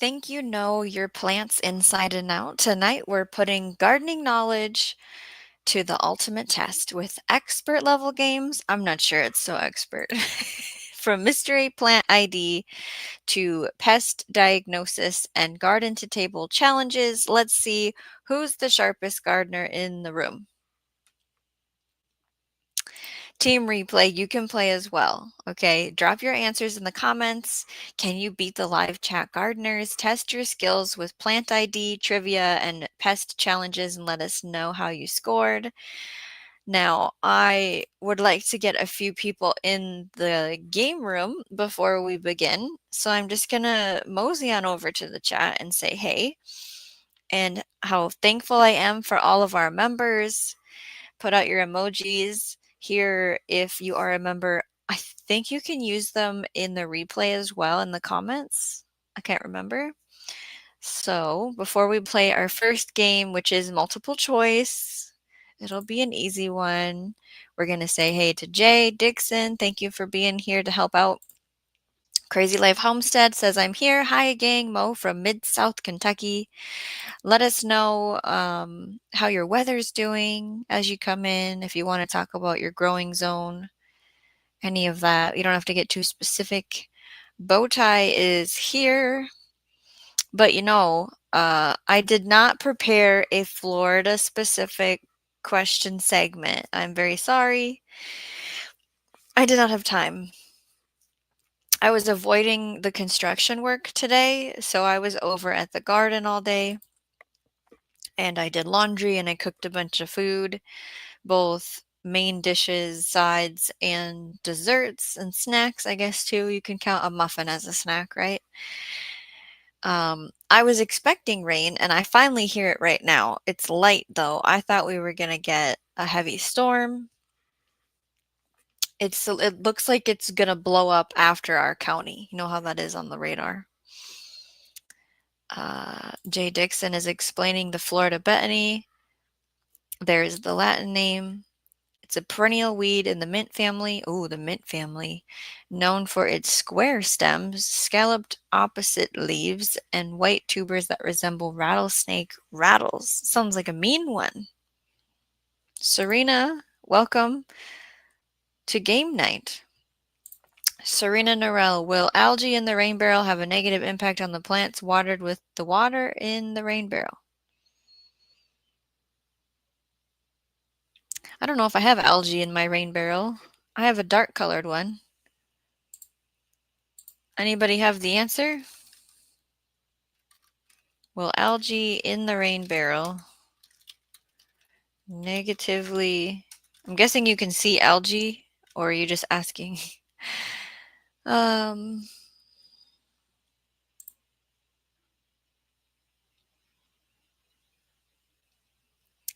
think you know your plants inside and out. Tonight, we're putting gardening knowledge to the ultimate test with expert level games. I'm not sure it's so expert. From mystery plant ID to pest diagnosis and garden to table challenges, let's see who's the sharpest gardener in the room. Team replay, you can play as well. Okay, drop your answers in the comments. Can you beat the live chat gardeners? Test your skills with plant ID, trivia, and pest challenges and let us know how you scored. Now, I would like to get a few people in the game room before we begin. So I'm just going to mosey on over to the chat and say hey, and how thankful I am for all of our members. Put out your emojis here if you are a member. I think you can use them in the replay as well in the comments. I can't remember. So before we play our first game, which is multiple choice, it'll be an easy one. We're going to say hey to Jay Dixon. Thank you for being here to help out. Crazy Life Homestead says, I'm here. Hi, gang. Mo from Mid-South Kentucky. Let us know how your weather's doing as you come in. If you want to talk about your growing zone, any of that. You don't have to get too specific. Bowtie is here. But I did not prepare a Florida specific question segment. I'm very sorry. I did not have time. I was avoiding the construction work today, so I was over at the garden all day. And I did laundry and I cooked a bunch of food, both main dishes, sides, and desserts and snacks, I guess, too. You can count a muffin as a snack, right? I was expecting rain, and I finally hear it right now. It's light, though. I thought we were going to get a heavy storm. It looks like it's going to blow up after our county. You know how that is on the radar. Jay Dixon is explaining the Florida Bethany. There's the Latin name. It's a perennial weed in the mint family. Oh, the mint family. Known for its square stems, scalloped opposite leaves, and white tubers that resemble rattlesnake rattles. Sounds like a mean one. Serena, welcome to game night. Serena Norell, will algae in the rain barrel have a negative impact on the plants watered with the water in the rain barrel? I don't know if I have algae in my rain barrel. I have a dark colored one. Anybody have the answer? Will algae in the rain barrel negatively... I'm guessing you can see algae, or are you just asking?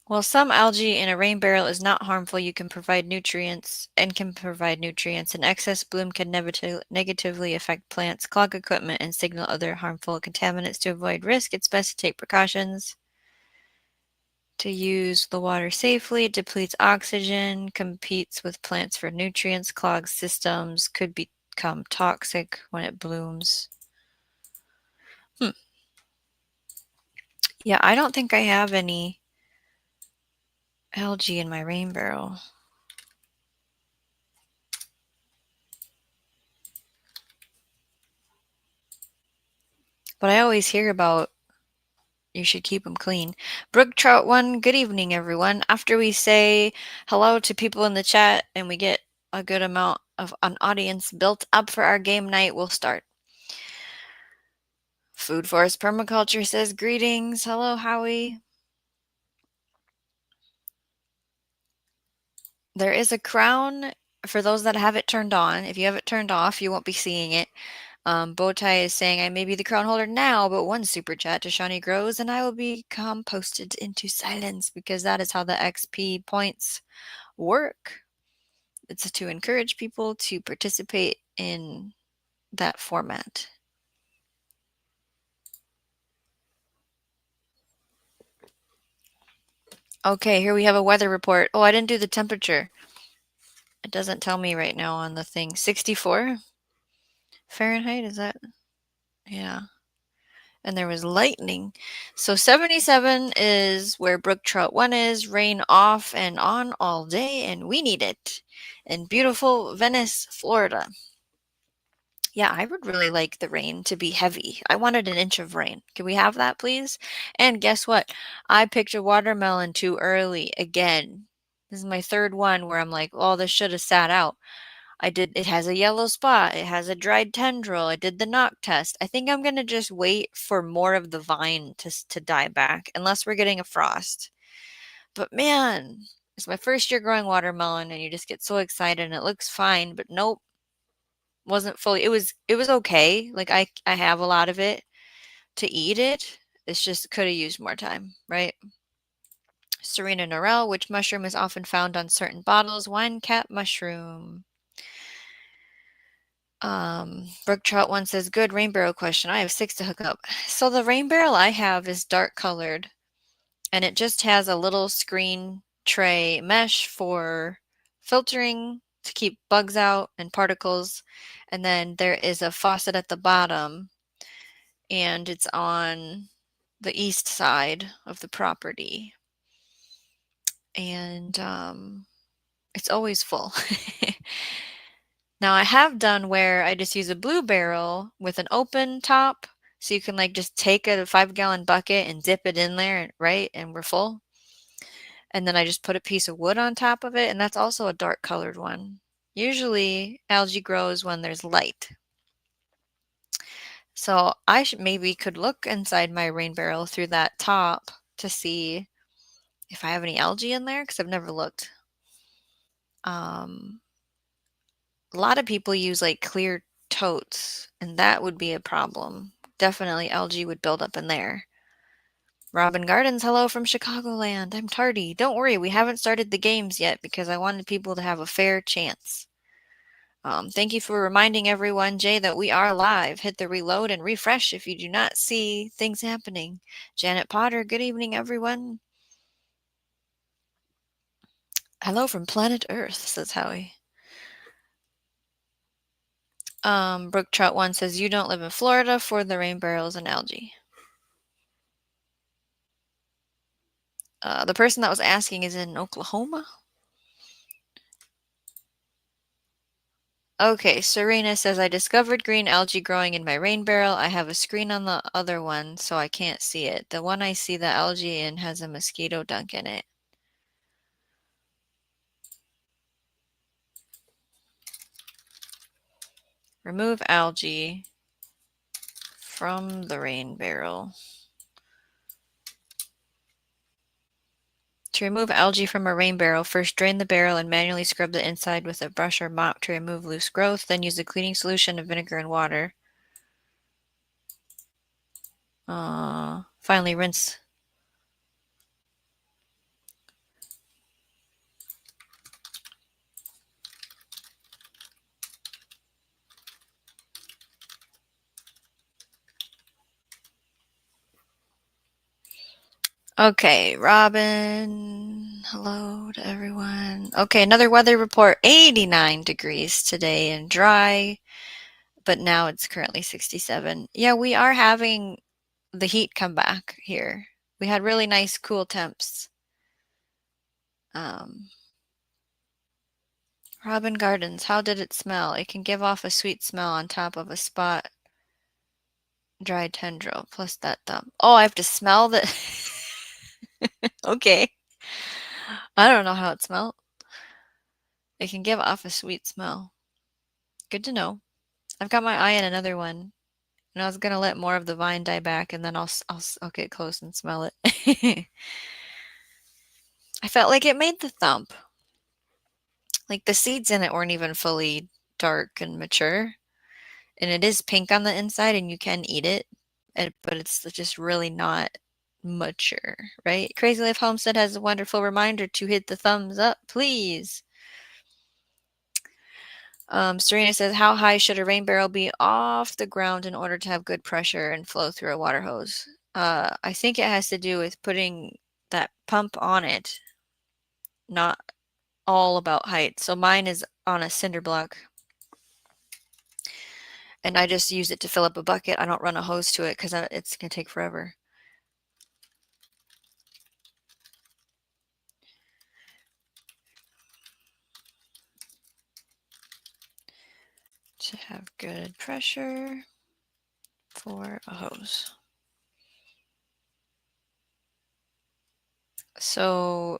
Well, some algae in a rain barrel is not harmful. You can provide nutrients and An excess bloom can negatively affect plants, clog equipment, and signal other harmful contaminants. To avoid risk, it's best to take precautions. To use the water safely, it depletes oxygen, competes with plants for nutrients, clogs systems, could become toxic when it blooms. Yeah, I don't think I have any algae in my rain barrel. But I always hear about you should keep them clean. Brook Trout 1, good evening, everyone. After we say hello to people in the chat and we get a good amount of an audience built up for our game night, we'll start. Food Forest Permaculture says greetings. Hello, Howie. There is a crown for those that have it turned on. If you have it turned off, you won't be seeing it. Bowtie is saying, I may be the crown holder now, but one super chat to Shawnee grows and I will become posted into silence because that is how the XP points work. It's to encourage people to participate in that format. Okay, here we have a weather report. Oh, I didn't do the temperature. It doesn't tell me right now on the thing. 64 Fahrenheit, is that? Yeah. and there was lightning. So 77 is where brook trout 1 is, rain off and on all day, and we need it. In beautiful Venice, Florida. Yeah, I would really like the rain to be heavy. I wanted an inch of rain. Can we have that, please? And guess what? I picked a watermelon too early again. This is my third one where I'm like, oh, this should have sat out. It has a yellow spot. It has a dried tendril. I did the knock test. I think I'm going to just wait for more of the vine to die back, unless we're getting a frost. But man, it's my first year growing watermelon, and you just get so excited, and it looks fine, but nope, wasn't fully. It was okay. Like I have a lot of it to eat it. It's just could have used more time, right? Serena Norell, which mushroom is often found on certain bottles? Wine cap mushroom. Brook Trout one says, good rain barrel question. I have 6 to hook up. So the rain barrel I have is dark colored, and it just has a little screen tray mesh for filtering to keep bugs out and particles. And then there is a faucet at the bottom, and it's on the east side of the property. And it's always full. Now I have done where I just use a blue barrel with an open top, so you can like just take a 5-gallon bucket and dip it in there, right? And we're full. And then I just put a piece of wood on top of it, and that's also a dark colored one. Usually algae grows when there's light. So I maybe could look inside my rain barrel through that top to see if I have any algae in there, because I've never looked. A lot of people use like clear totes, and that would be a problem. Definitely algae would build up in there. Robin Gardens, hello from Chicagoland. I'm tardy. Don't worry, we haven't started the games yet because I wanted people to have a fair chance. Thank you for reminding everyone, Jay, that we are live. Hit the reload and refresh if you do not see things happening. Janet Potter, good evening, everyone. Hello from planet Earth, says Howie. Brook Trout 1 says, you don't live in Florida for the rain barrels and algae. The person that was asking is in Oklahoma. Okay, Serena says, I discovered green algae growing in my rain barrel. I have a screen on the other one, so I can't see it. The one I see the algae in has a mosquito dunk in it. Remove algae from the rain barrel. To remove algae from a rain barrel, first drain the barrel and manually scrub the inside with a brush or mop to remove loose growth. Then use a cleaning solution of vinegar and water. Finally, rinse. Okay, Robin. Hello to everyone. Okay, another weather report. 89 degrees today and dry, but now it's currently 67. Yeah, we are having the heat come back here. We had really nice cool temps. Robin Gardens, how did it smell? It can give off a sweet smell on top of a spot dried tendril plus that thumb. Oh, I have to smell the... Okay. I don't know how it smelled. It can give off a sweet smell. Good to know. I've got my eye on another one, and I was gonna let more of the vine die back, and then I'll get close and smell it. I felt like it made the thump. Like the seeds in it weren't even fully dark and mature, and it is pink on the inside, and you can eat it, but it's just really not mature, right? Crazy Life Homestead has a wonderful reminder to hit the thumbs up, please. Serena says, how high should a rain barrel be off the ground in order to have good pressure and flow through a water hose? I think it has to do with putting that pump on it, not all about height. So mine is on a cinder block. And I just use it to fill up a bucket. I don't run a hose to it because it's going to take forever. To have good pressure for a hose. So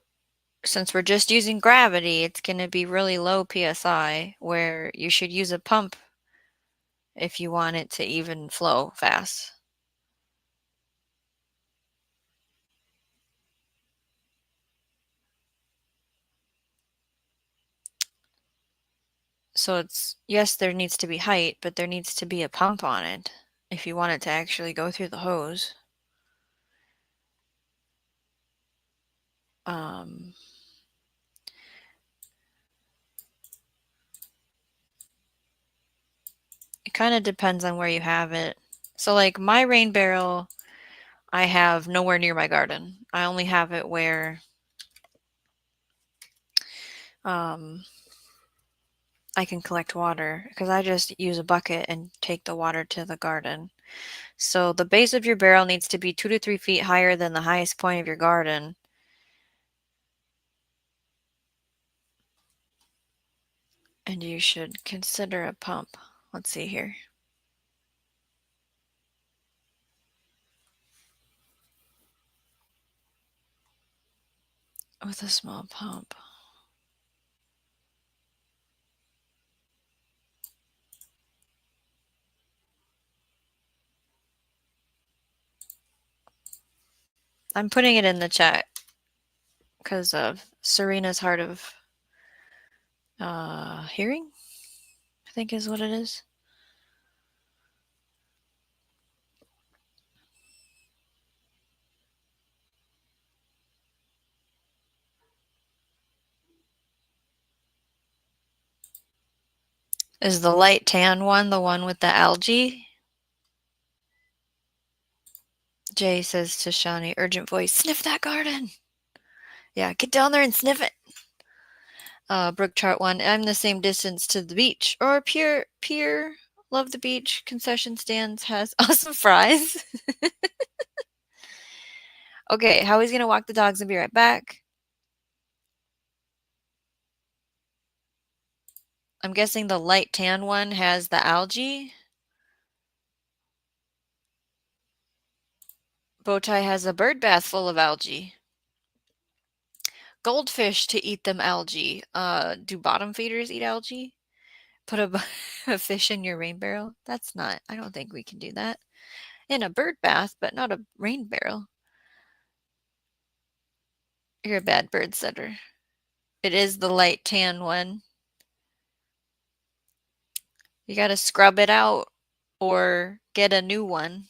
since we're just using gravity, it's going to be really low PSI, where you should use a pump if you want it to even flow fast. So it's, yes, there needs to be height, but there needs to be a pump on it if you want it to actually go through the hose. It kind of depends on where you have it. So like my rain barrel, I have nowhere near my garden. I only have it where I can collect water because I just use a bucket and take the water to the garden. So the base of your barrel needs to be 2 to 3 feet higher than the highest point of your garden. And you should consider a pump. Let's see here. With a small pump. I'm putting it in the chat because of Serena's hard of hearing, I think is what it is. Is the light tan one the one with the algae? Jay says to Shawnee, urgent voice, sniff that garden. Yeah, get down there and sniff it. Brook chart one, I'm the same distance to the beach. Or pier, love the beach. Concession stands has awesome fries. Okay, how he's gonna walk the dogs and be right back. I'm guessing the light tan one has the algae. Bowtie has a bird bath full of algae. Goldfish to eat them algae. Do bottom feeders eat algae? Put a fish in your rain barrel? That's not, I don't think we can do that. In a bird bath, but not a rain barrel. You're a bad bird setter. It is the light tan one. You gotta scrub it out or get a new one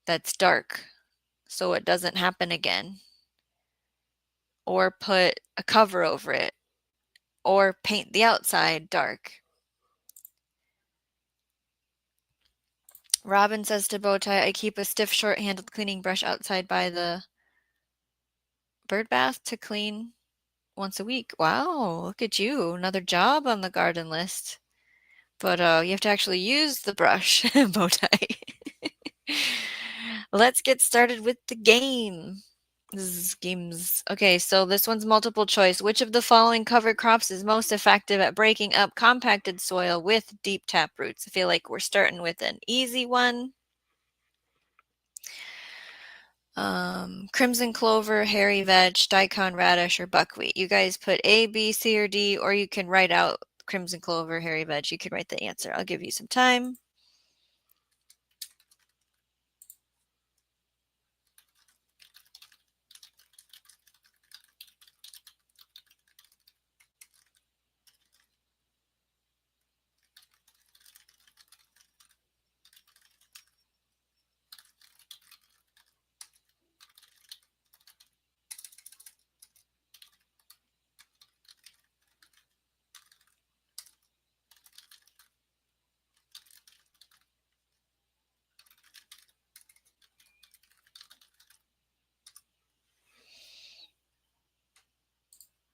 that's dark so it doesn't happen again. Or put a cover over it. Or paint the outside dark. Robin says to Bowtie, I keep a stiff, short-handled cleaning brush outside by the bird bath to clean once a week. Wow, look at you. Another job on the garden list. But you have to actually use the brush, Bowtie. Let's get started with the game. Games. Okay, so this one's multiple choice. Which of the following cover crops is most effective at breaking up compacted soil with deep tap roots? I feel like we're starting with an easy one. Crimson clover, hairy veg, daikon radish, or buckwheat. You guys put A, B, C, or D, or you can write out crimson clover, hairy veg. You can write the answer. I'll give you some time.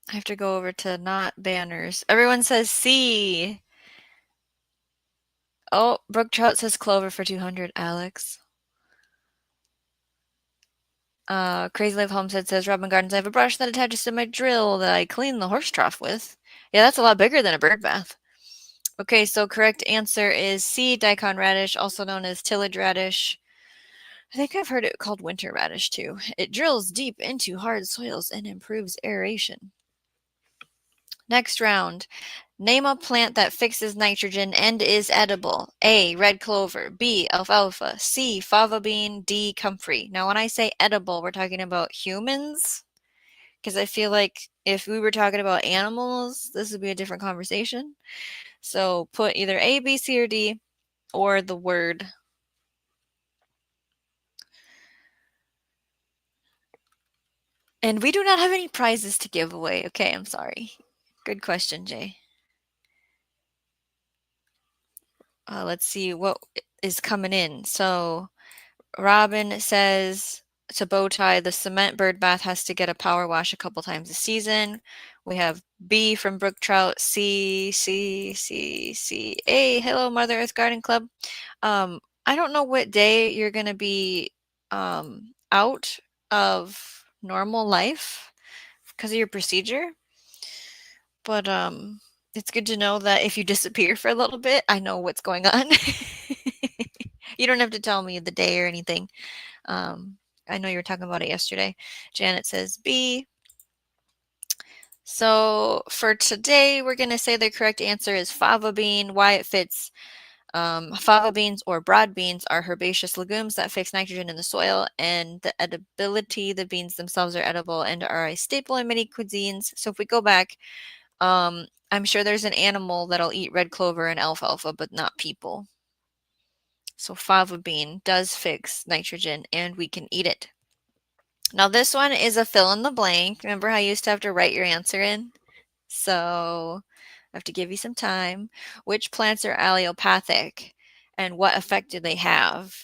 I have to go over to not banners. Everyone says C. Oh, Brooke Trout says clover for 200, Alex. Crazy Life Homestead says, Robin Gardens, I have a brush that attaches to my drill that I clean the horse trough with. Yeah, that's a lot bigger than a bird bath. Okay, so correct answer is C, daikon radish, also known as tillage radish. I think I've heard it called winter radish too. It drills deep into hard soils and improves aeration. Next round. Name a plant that fixes nitrogen and is edible. A, red clover. B, alfalfa. C, fava bean. D, comfrey. Now, when I say edible, we're talking about humans, because I feel like if we were talking about animals, this would be a different conversation. So put either A, B, C, or D, or the word. And we do not have any prizes to give away. Okay, I'm sorry. Good question, Jay. Let's see what is coming in. So Robin says to Bowtie, the cement bird bath has to get a power wash a couple times a season. We have B from Brook Trout, C, C, C, C, A. Hello, Mother Earth Garden Club. I don't know what day you're going to be out of normal life because of your procedure, but it's good to know that if you disappear for a little bit, I know what's going on. You don't have to tell me the day or anything. I know you were talking about it yesterday. Janet says B. So for today, we're going to say the correct answer is fava bean. Why it fits. Fava beans or broad beans are herbaceous legumes that fix nitrogen in the soil, and the edibility, the beans themselves are edible and are a staple in many cuisines. So if we go back, I'm sure there's an animal that'll eat red clover and alfalfa, but not people. So fava bean does fix nitrogen and we can eat it. Now this one is a fill in the blank. Remember how you used to have to write your answer in? So I have to give you some time. Which plants are allelopathic and what effect do they have?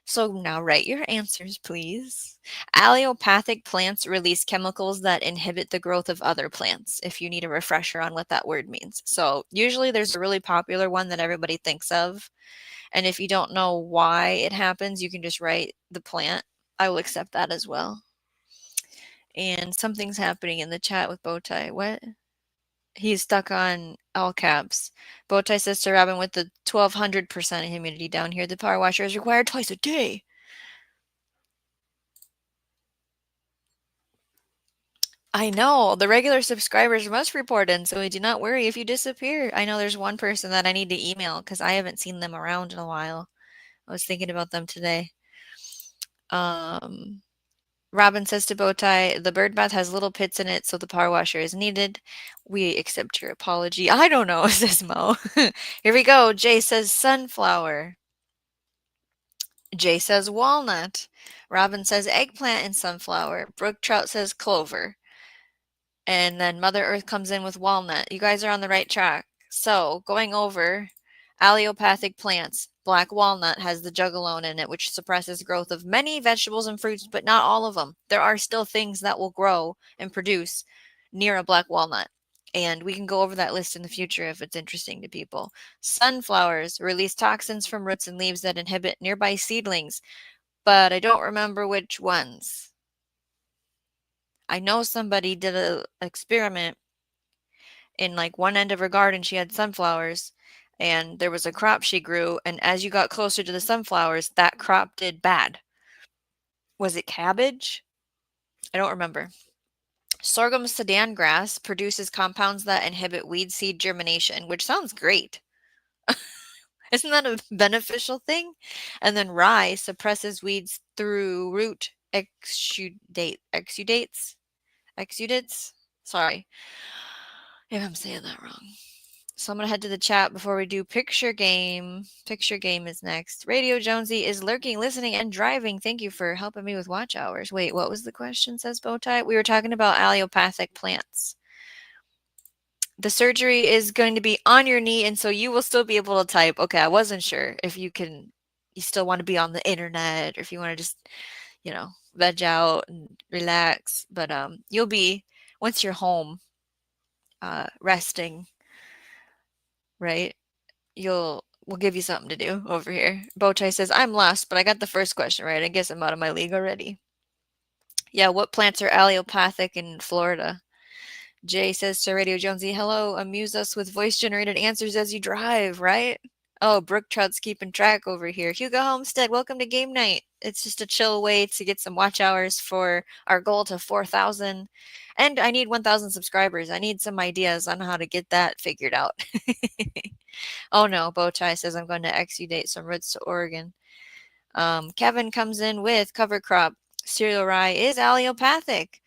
So now write your answers, please. Allelopathic plants release chemicals that inhibit the growth of other plants, if you need a refresher on what that word means. So usually there's a really popular one that everybody thinks of. And if you don't know why it happens, you can just write the plant. I will accept that as well. And something's happening in the chat with Bowtie. What? He's stuck on all caps. Bowtie says to Robin, with the 1200% humidity down here, the power washer is required twice a day. I know. The regular subscribers must report in, so do not worry if you disappear. I know there's one person that I need to email because I haven't seen them around in a while. I was thinking about them today. Robin says to Bowtie, the bird bath has little pits in it, so the power washer is needed. We accept your apology. I don't know, says Mo. Here we go. Jay says sunflower. Jay says walnut. Robin says eggplant and sunflower. Brooke Trout says clover. And then Mother Earth comes in with walnut. You guys are on the right track. So, going over allelopathic plants. Black walnut has the jugalone in it, which suppresses growth of many vegetables and fruits, but not all of them. There are still things that will grow and produce near a black walnut. And we can go over that list in the future if it's interesting to people. Sunflowers release toxins from roots and leaves that inhibit nearby seedlings, but I don't remember which ones. I know somebody did an experiment in like one end of her garden. She had sunflowers and there was a crop she grew, and as you got closer to the sunflowers, that crop did bad. Was it cabbage? I don't remember. Sorghum Sudan grass produces compounds that inhibit weed seed germination, which sounds great. Isn't that a beneficial thing? And then rye suppresses weeds through root exudates. Sorry if I'm saying that wrong. So I'm going to head to the chat before we do picture game. Picture game is next. Radio Jonesy is lurking, listening, and driving. Thank you for helping me with watch hours. Wait, what was the question, says Bowtie? We were talking about allelopathic plants. The surgery is going to be on your knee, and so you will still be able to type. Okay, I wasn't sure if you still want to be on the internet, or if you want to just, veg out and relax. But you'll be, once you're home, resting, right? You'll we'll give you something to do over here. Bowtie says, I'm lost, but I got the first question right. I guess I'm out of my league already. Yeah, what plants are allelopathic in Florida? Jay says to Radio Jonesy, hello, amuse us with voice-generated answers as you drive, right? Oh, Brook Trout's keeping track over here. Hugo Homestead, welcome to game night. It's just a chill way to get some watch hours for our goal to 4,000. And I need 1,000 subscribers. I need some ideas on how to get that figured out. Oh no, Bowtie says I'm going to exudate some roots to Oregon. Kevin comes in with cover crop. Cereal rye is allelopathic.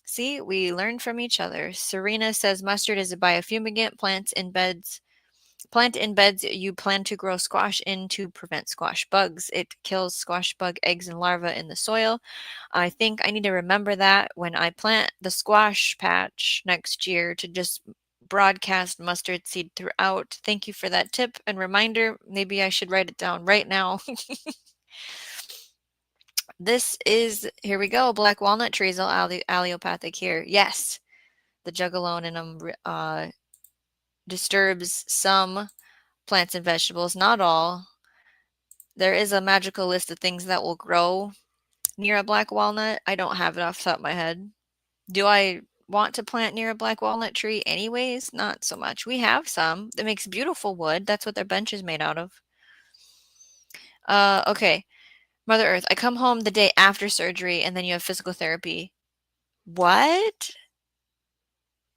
See, we learn from each other. Serena says mustard is a biofumigant. Plant in beds you plan to grow squash in to prevent squash bugs. It kills squash bug eggs and larvae in the soil. I think I need to remember that when I plant the squash patch next year to just broadcast mustard seed throughout. Thank you for that tip and reminder. Maybe I should write it down right now. This is, here we go, black walnut trees are allelopathic here. Yes, the juggaloninum disturbs some plants and vegetables, not all. There is a magical list of things that will grow near a black walnut. I don't have it off the top of my head. Do I want to plant near a black walnut tree anyways? Not so much. We have some. It makes beautiful wood. That's what their bench is made out of. Okay. Mother Earth, I come home the day after surgery and then you have physical therapy. What?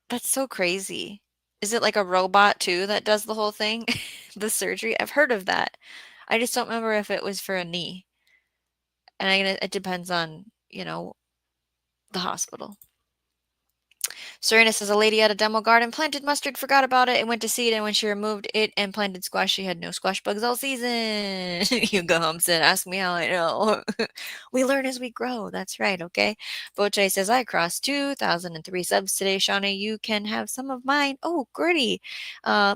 That's so crazy. Is it like a robot too that does the whole thing? The surgery? I've heard of that. I just don't remember if it was for a knee. And it depends on, the hospital. Serena says a lady at a demo garden planted mustard, forgot about it, and went to seed, and when she removed it and planted squash, she had no squash bugs all season. You go home, said, ask me how I know. We learn as we grow. That's right, okay? Boche says, I crossed 2,003 subs today, Shawnee. You can have some of mine. Oh, Gertie.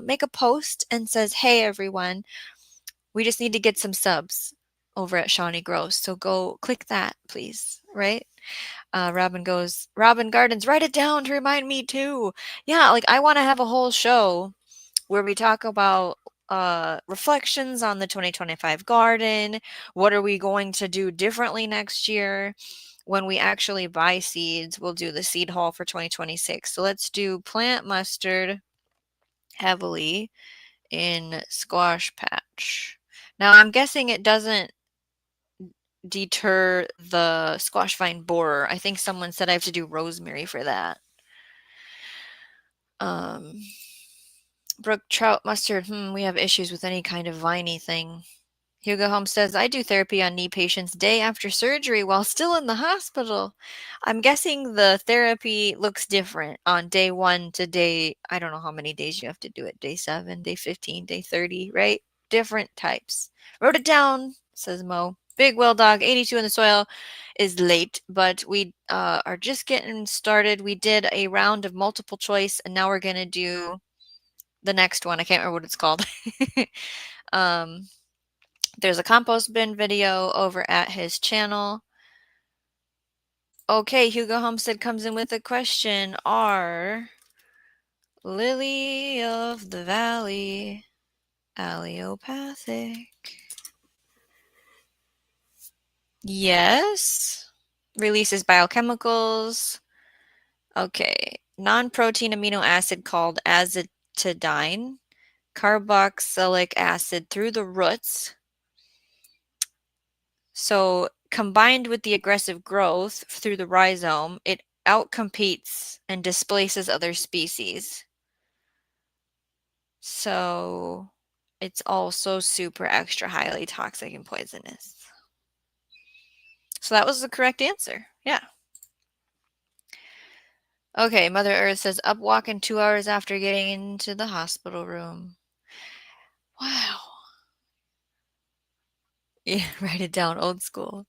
Make a post and says, hey, everyone. We just need to get some subs over at Shawnee Grows. So go click that, please, right? Robin Gardens, write it down to remind me too. Yeah, like I want to have a whole show where we talk about reflections on the 2025 garden. What are we going to do differently next year? When we actually buy seeds, we'll do the seed haul for 2026. So let's do plant mustard heavily in squash patch. Now I'm guessing it doesn't deter the squash vine borer. I think someone said I have to do rosemary for that. Brook trout mustard. We have issues with any kind of viney thing. Hugo Holmes says, I do therapy on knee patients day after surgery while still in the hospital. I'm guessing the therapy looks different on day 1 to day, I don't know how many days you have to do it. Day 7, day 15, day 30, right? Different types. Wrote it down, says Mo. Big Well Dog, 82 in the soil is late, but we are just getting started. We did a round of multiple choice, and now we're going to do the next one. I can't remember what it's called. There's a compost bin video over at his channel. Okay, Hugo Homestead comes in with a question. Are Lily of the Valley allelopathic? Yes. Releases biochemicals. Okay. Non-protein amino acid called azitidine. Carboxylic acid through the roots. So combined with the aggressive growth through the rhizome, it outcompetes and displaces other species. So it's also super extra highly toxic and poisonous. So that was the correct answer. Yeah. Okay, Mother Earth says up walking 2 hours after getting into the hospital room. Wow. Yeah, write it down, old school.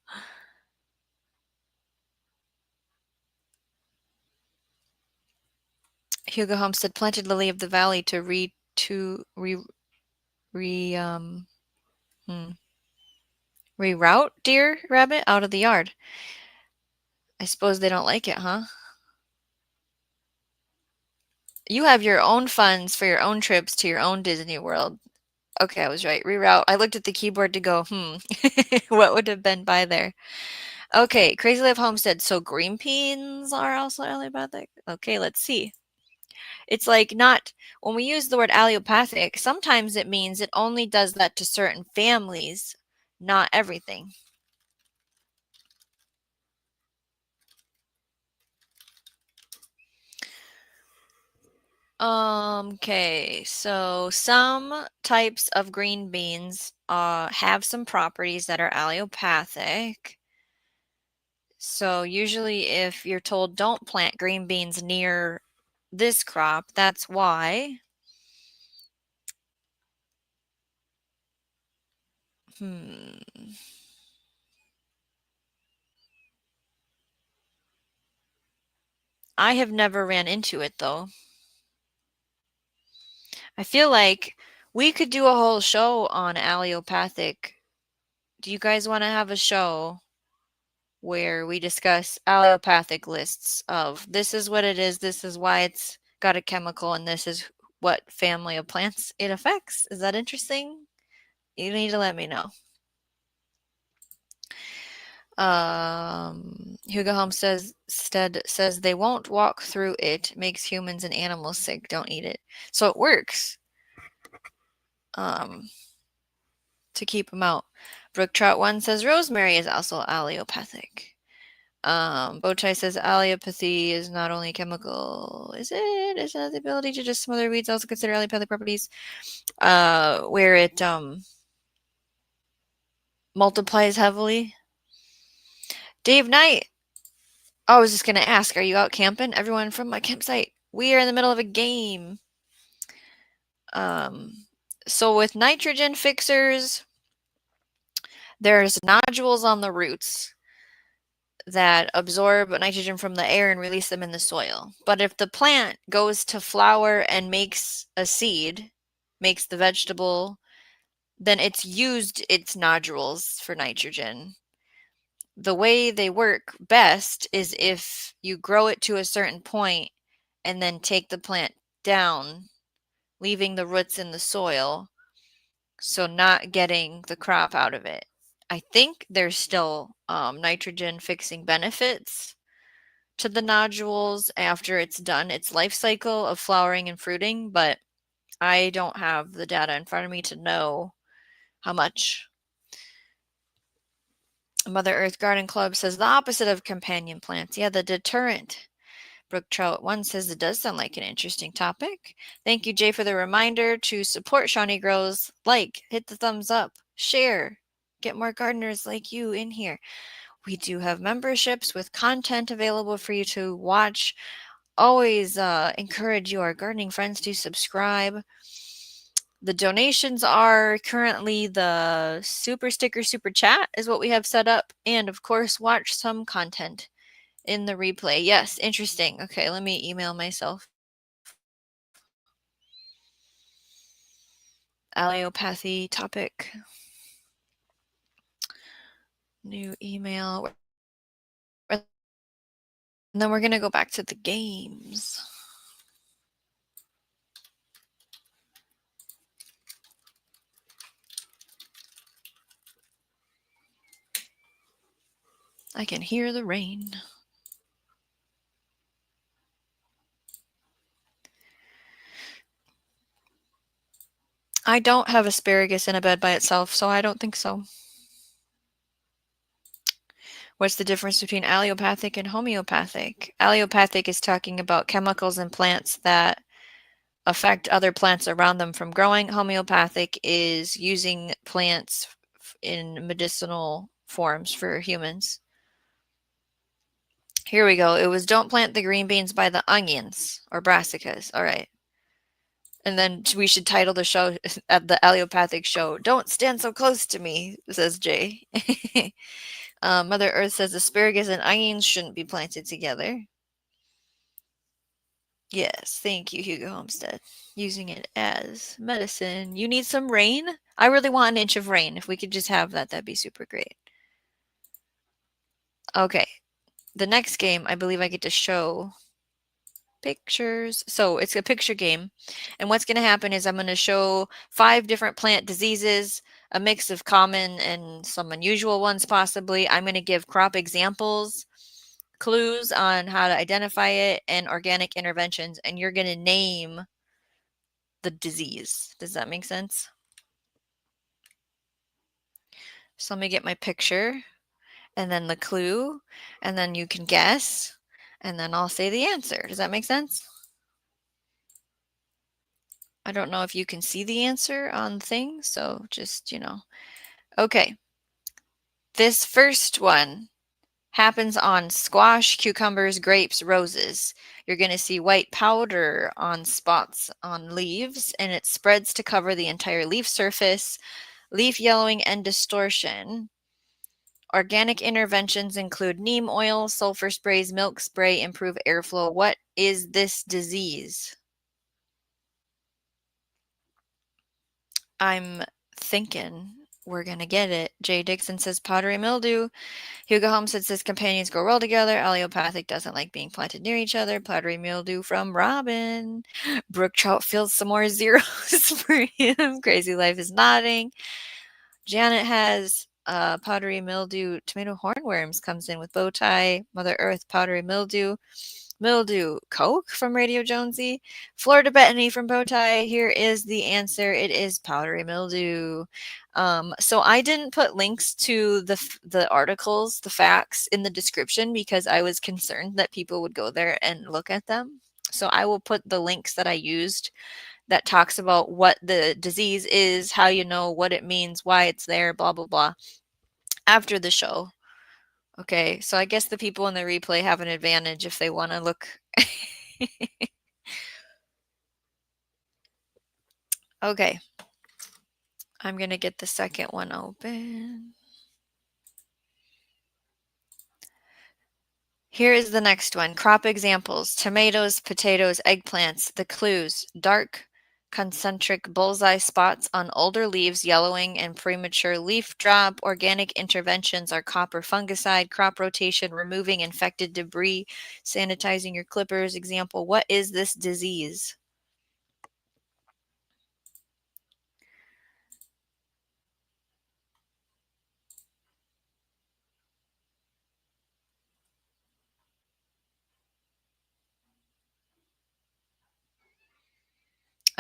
Hugo Homestead planted Lily of the Valley to reroute deer rabbit out of the yard. I suppose they don't like it, huh? You have your own funds for your own trips to your own Disney World. Okay, I was right. Reroute. I looked at the keyboard to go, what would have been by there? Okay, Crazy Life Homestead. So green beans are also allopathic? Okay, let's see. It's like not, when we use the word allopathic, sometimes it means it only does that to certain families, not everything. Okay, so some types of green beans have some properties that are allopathic. So usually if you're told don't plant green beans near this crop, that's why. I have never ran into it though. I feel like we could do a whole show on allopathic. Do you guys want to have a show where we discuss allopathic lists of this is what it is, this is why it's got a chemical, and this is what family of plants it affects? Is that interesting? You need to let me know. Hugo Homestead says they won't walk through it. Makes humans and animals sick. Don't eat it. So it works. To keep them out. Brook Trout 1 says rosemary is also allopathic. Bowtie says allopathy is not only chemical. Is it? Is it the ability to just smother weeds also consider allopathic properties? Where it multiplies heavily. Dave Knight. I was just gonna ask, are you out camping? Everyone from my campsite. We are in the middle of a game. So with nitrogen fixers, there's nodules on the roots that absorb nitrogen from the air and release them in the soil. But if the plant goes to flower and makes a seed, makes the vegetable, then it's used its nodules for nitrogen. The way they work best is if you grow it to a certain point and then take the plant down, leaving the roots in the soil, so not getting the crop out of it. I think there's still nitrogen fixing benefits to the nodules after it's done its life cycle of flowering and fruiting, but I don't have the data in front of me to know how much. Mother Earth Garden Club says the opposite of companion plants. Yeah, the deterrent. Brook Trout 1 says it does sound like an interesting topic. Thank you, Jay, for the reminder to support Shawnee Grows. Like, hit the thumbs up, share, get more gardeners like you in here. We do have memberships with content available for you to watch. Always encourage your gardening friends to subscribe. The donations are currently the super sticker, super chat is what we have set up. And of course, watch some content in the replay. Yes, interesting. Okay, let me email myself. Allopathy topic. New email. And then we're going to go back to the games. I can hear the rain. I don't have asparagus in a bed by itself, so I don't think so. What's the difference between allopathic and homeopathic? Allopathic is talking about chemicals in plants that affect other plants around them from growing. Homeopathic is using plants in medicinal forms for humans. Here we go. It was don't plant the green beans by the onions or brassicas. All right. And then we should title the show at the allopathic show. Don't stand so close to me, says Jay. Mother Earth says asparagus and onions shouldn't be planted together. Yes, thank you, Hugo Homestead. Using it as medicine. You need some rain? I really want an inch of rain. If we could just have that, that'd be super great. Okay. The next game, I believe I get to show pictures. So it's a picture game. And what's going to happen is I'm going to show 5 different plant diseases, a mix of common and some unusual ones possibly. I'm going to give crop examples, clues on how to identify it, and organic interventions. And you're going to name the disease. Does that make sense? So let me get my picture and then the clue, and then you can guess, and then I'll say the answer. Does that make sense? I don't know if you can see the answer on things, so just, Okay. This first one happens on squash, cucumbers, grapes, roses. You're going to see white powder on spots on leaves, and it spreads to cover the entire leaf surface. Leaf yellowing and distortion. Organic interventions include neem oil, sulfur sprays, milk spray, improve airflow. What is this disease? I'm thinking we're going to get it. Jay Dixon says powdery mildew. Hugo Homestead says companions go well together. Allelopathic doesn't like being planted near each other. Powdery mildew from Robin. Brook trout feels some more zeros for him. Crazy Life is nodding. Janet has powdery mildew. Tomato hornworms comes in with bow tie. Mother Earth, powdery mildew. Mildew, Coke from Radio Jonesy. Florida Bethany from Bowtie. Here is the answer. It is powdery mildew. So I didn't put links to the articles, the facts in the description because I was concerned that people would go there and look at them. So I will put the links that I used that talks about what the disease is, how you know what it means, why it's there, blah, blah, blah, after the show. Okay, so I guess the people in the replay have an advantage if they want to look. Okay, I'm going to get the second one open. Here is the next one. Crop examples: tomatoes, potatoes, eggplants. The clues: dark concentric bullseye spots on older leaves, yellowing and premature leaf drop. Organic interventions are copper fungicide, crop rotation, removing infected debris, sanitizing your clippers. Example: what is this disease?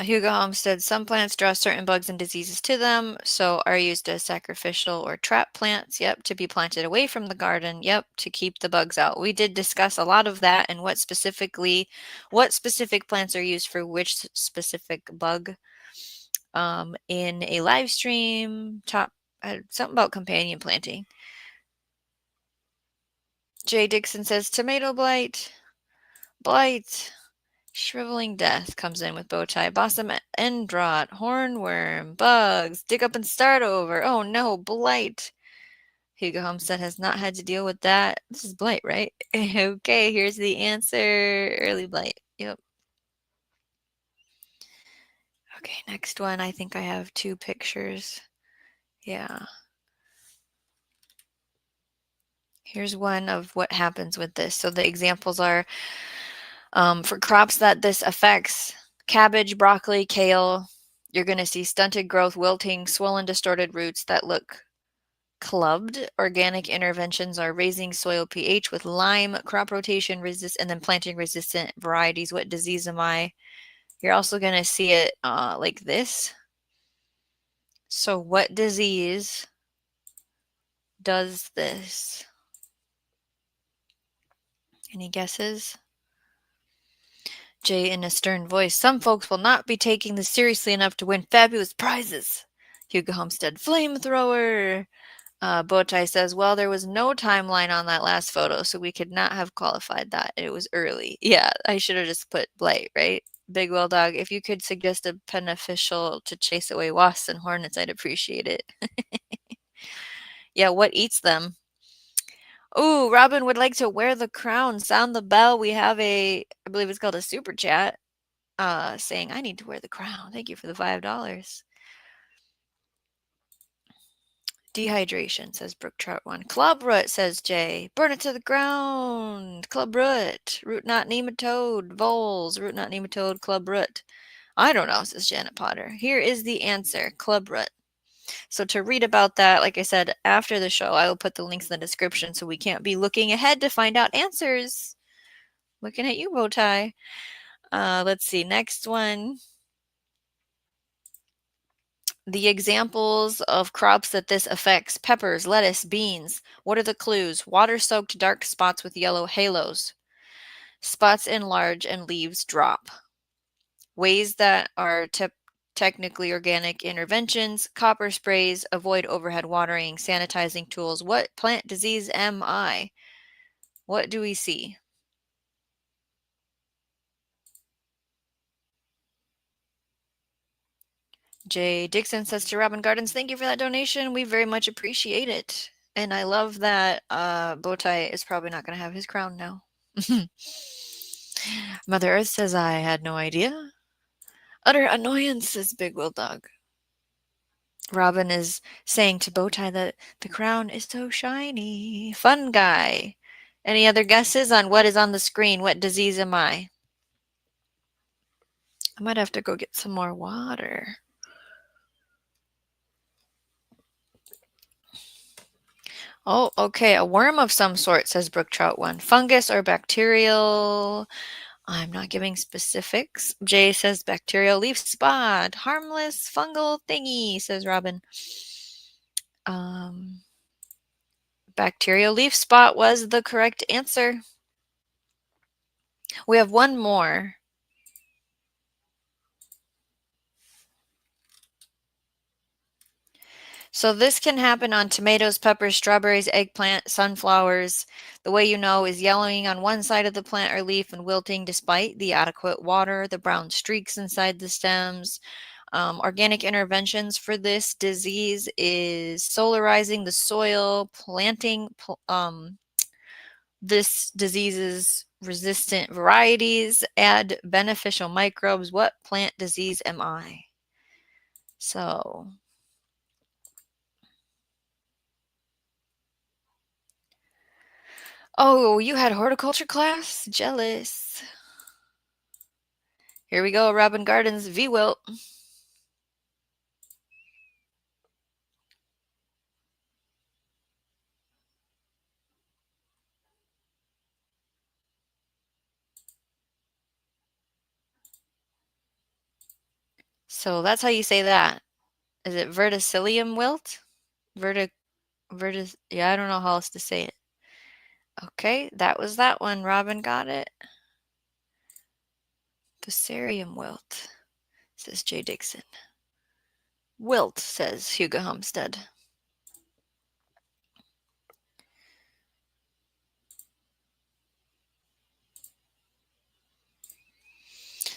Hugo Homestead, some plants draw certain bugs and diseases to them, so are used as sacrificial or trap plants. Yep, to be planted away from the garden. Yep, to keep the bugs out. We did discuss a lot of that and what specific plants are used for which specific bug in a live stream. Something about companion planting. Jay Dixon says tomato blight. Blight. Shriveling death comes in with bow tie. Blossom end rot, hornworm, bugs, dig up and start over. Oh no, blight. Hugo Homestead has not had to deal with that. This is blight, right? Okay, here's the answer. Early blight. Yep. Okay, next one. I think I have 2 pictures. Yeah. Here's one of what happens with this. So the examples are for crops that this affects: cabbage, broccoli, kale. You're going to see stunted growth, wilting, swollen, distorted roots that look clubbed. Organic interventions are raising soil pH with lime, crop rotation and then planting resistant varieties. What disease am I? You're also going to see it like this. So what disease does this? Any guesses? Jay in a stern voice: some folks will not be taking this seriously enough to win fabulous prizes. Hugo Homestead: flamethrower. Bowtie says, well, there was no timeline on that last photo, so we could not have qualified that. It was early. Yeah, I should have just put blight, right? Big Well Dog, if you could suggest a beneficial to chase away wasps and hornets, I'd appreciate it. Yeah, what eats them? Ooh, Robin would like to wear the crown. Sound the bell. We have I believe it's called a super chat, saying, I need to wear the crown. Thank you for the $5. Dehydration, says Brook Trout 1. Club root, says Jay. Burn it to the ground. Club root. Root knot nematode. Voles. Root knot nematode. Club root. I don't know, says Janet Potter. Here is the answer. Club root. So to read about that, like I said, after the show, I will put the links in the description so we can't be looking ahead to find out answers. Looking at you, Bowtie. Let's see. Next one. The examples of crops that this affects: peppers, lettuce, beans. What are the clues? Water-soaked dark spots with yellow halos. Spots enlarge and leaves drop. Ways that are technically organic interventions: copper sprays, avoid overhead watering, sanitizing tools. What plant disease am I? What do we see? Jay Dixon says to Robin Gardens, thank you for that donation. We very much appreciate it. And I love that Bowtie is probably not going to have his crown now. Mother Earth says I had no idea. Utter annoyance, says Big Will Dog. Robin is saying to Bowtie that the crown is so shiny. Fun guy. Any other guesses on what is on the screen? What disease am I? I might have to go get some more water. Oh, okay. A worm of some sort, says Brook Trout 1. Fungus or bacterial? I'm not giving specifics. Jay says bacterial leaf spot. Harmless fungal thingy, says Robin. Bacterial leaf spot was the correct answer. We have one more. So this can happen on tomatoes, peppers, strawberries, eggplant, sunflowers. The way you know is yellowing on one side of the plant or leaf and wilting despite the adequate water, the brown streaks inside the stems. Organic interventions for this disease is solarizing the soil, planting this disease's resistant varieties, add beneficial microbes. What plant disease am I? So oh, you had horticulture class? Jealous. Here we go, Robin Gardens, V-Wilt. So that's how you say that. Is it verticillium wilt? Yeah, I don't know how else to say it. Okay, that was that one. Robin got it. Fusarium wilt, says Jay Dixon. Wilt, says Hugo Homestead.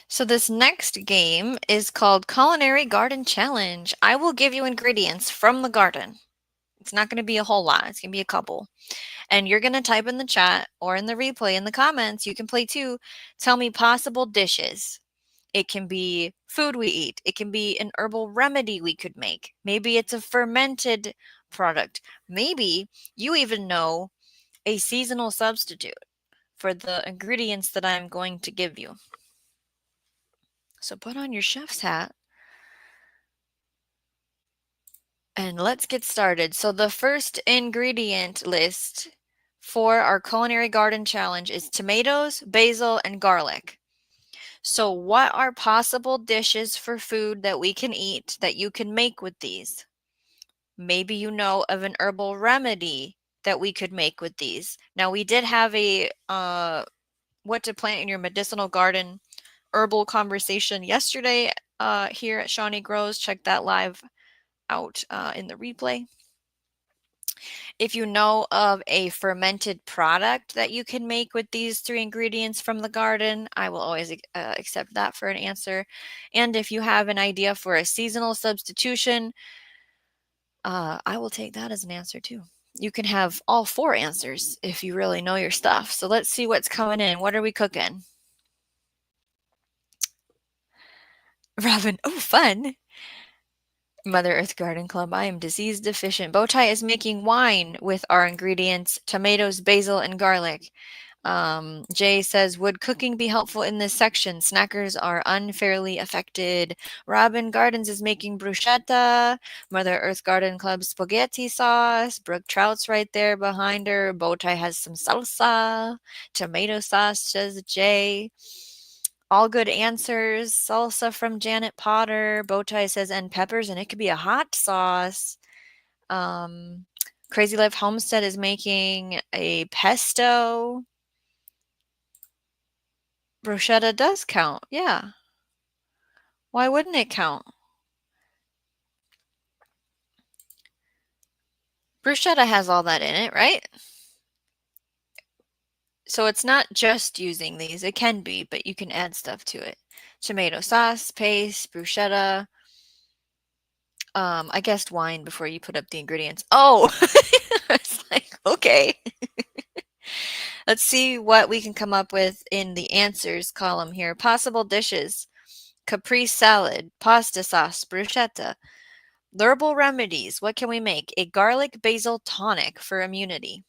So this next game is called Culinary Garden Challenge. I will give you ingredients from the garden. It's not going to be a whole lot. It's going to be a couple. And you're going to type in the chat or in the replay in the comments. You can play too. Tell me possible dishes. It can be food we eat. It can be an herbal remedy we could make. Maybe it's a fermented product. Maybe you even know a seasonal substitute for the ingredients that I'm going to give you. So put on your chef's hat and let's get started. So the first ingredient list for our culinary garden challenge is tomatoes, basil, and garlic. So what are possible dishes for food that we can eat that you can make with these? Maybe you know of an herbal remedy that we could make with these. Now we did have a what to plant in your medicinal garden herbal conversation yesterday here at Shawnee Grows. Check that live out in the replay. If you know of a fermented product that you can make with these 3 ingredients from the garden, I will always accept that for an answer. And if you have an idea for a seasonal substitution, I will take that as an answer too. You can have all 4 answers if you really know your stuff. So let's see what's coming in. What are we cooking? Robin, oh, fun. Mother Earth Garden Club, I am disease deficient. Bowtie is making wine with our ingredients, tomatoes, basil, and garlic. Jay says, would cooking be helpful in this section? Snackers are unfairly affected. Robin Gardens is making bruschetta. Mother Earth Garden Club spaghetti sauce. Brooke Trout's right there behind her. Bowtie has some salsa. Tomato sauce, says Jay. All good answers. Salsa from Janet Potter. Bowtie says, and peppers, and it could be a hot sauce. Um, Crazy Life Homestead is making a pesto. Bruschetta does count, yeah. Why wouldn't it count? Bruschetta has all that in it, right? So it's not just using these. It can be, but you can add stuff to it. Tomato sauce, paste, bruschetta. I guessed wine before you put up the ingredients. Oh, it's like, okay. Let's see what we can come up with in the answers column here. Possible dishes. Caprese salad, pasta sauce, bruschetta. Herbal remedies. What can we make? A garlic basil tonic for immunity.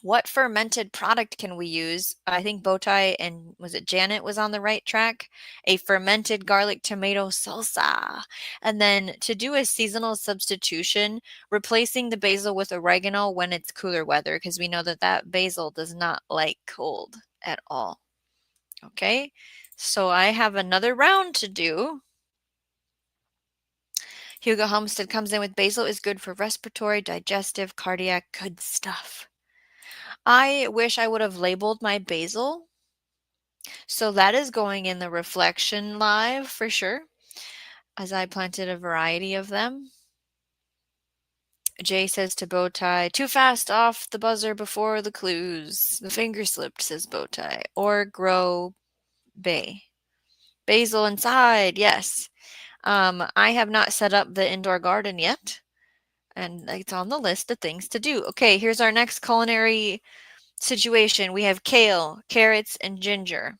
What fermented product can we use? I think Bowtie and was it Janet was on the right track? A fermented garlic tomato salsa. And then to do a seasonal substitution, replacing the basil with oregano when it's cooler weather, because we know that that basil does not like cold at all. Okay, so I have another round to do. Hugo Homestead comes in with basil is good for respiratory, digestive, cardiac, good stuff. I wish I would have labeled my basil. So that is going in the reflection live for sure, as I planted a variety of them. Jay says to Bowtie, too fast off the buzzer before the clues. The finger slipped, says Bowtie. Or grow bay. Basil inside, yes. I have not set up the indoor garden yet, and it's on the list of things to do. Okay, here's our next culinary situation. We have kale, carrots, and ginger.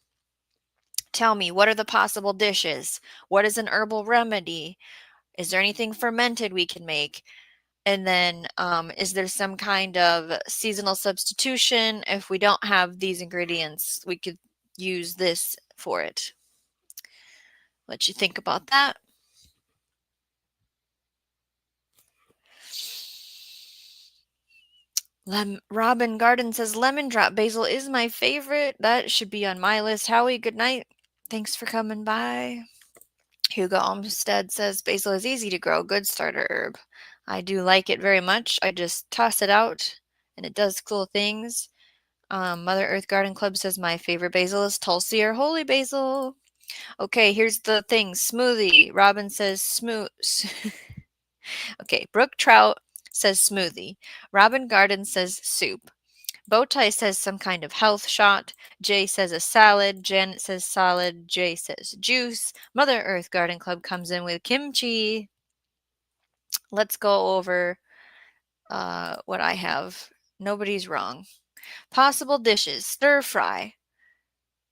Tell me, what are the possible dishes? What is an herbal remedy? Is there anything fermented we can make? And then, is there some kind of seasonal substitution? If we don't have these ingredients, we could use this for it. Let you think about that. Robin Garden says lemon drop basil is my favorite. That should be on my list. Howie, good night. Thanks for coming by. Hugo Olmsted says basil is easy to grow, good starter herb. I do like it very much. I just toss it out and it does cool things. Mother Earth Garden Club says my favorite basil is Tulsi or holy basil. Okay, here's the thing. Smoothie. Robin says smooth. Okay, Brooke Trout says smoothie. Robin Garden says soup. Bowtie says some kind of health shot. Jay says a salad. Janet says salad. Jay says juice. Mother Earth Garden Club comes in with kimchi. Let's go over what I have. Nobody's wrong. Possible dishes. Stir fry.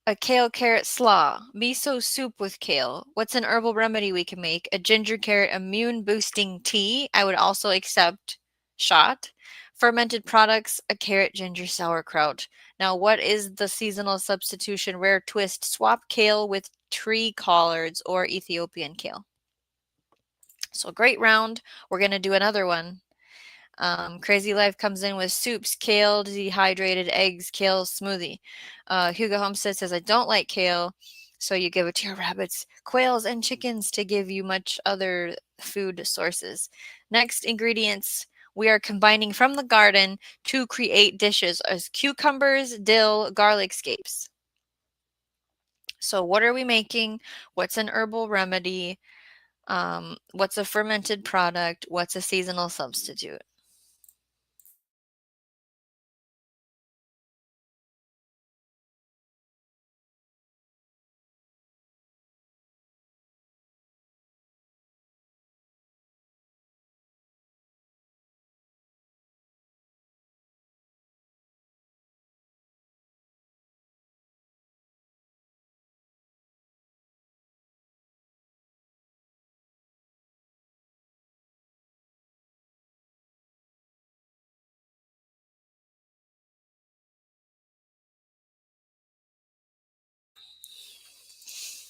A kale carrot slaw. Miso soup with kale. What's an herbal remedy we can make? A ginger carrot immune boosting tea. I would also accept shot. Fermented products, a carrot ginger sauerkraut. Now, what is the seasonal substitution rare twist? Swap kale with tree collards or Ethiopian kale. So, great round. We're going to do another one. Crazy Life comes in with soups, kale, dehydrated eggs, kale smoothie. Hugo Homestead says, I don't like kale, so you give it to your rabbits, quails, and chickens to give you much other food sources. Next, ingredients. We are combining from the garden to create dishes as cucumbers, dill, garlic scapes. So what are we making? What's an herbal remedy? What's a fermented product? What's a seasonal substitute?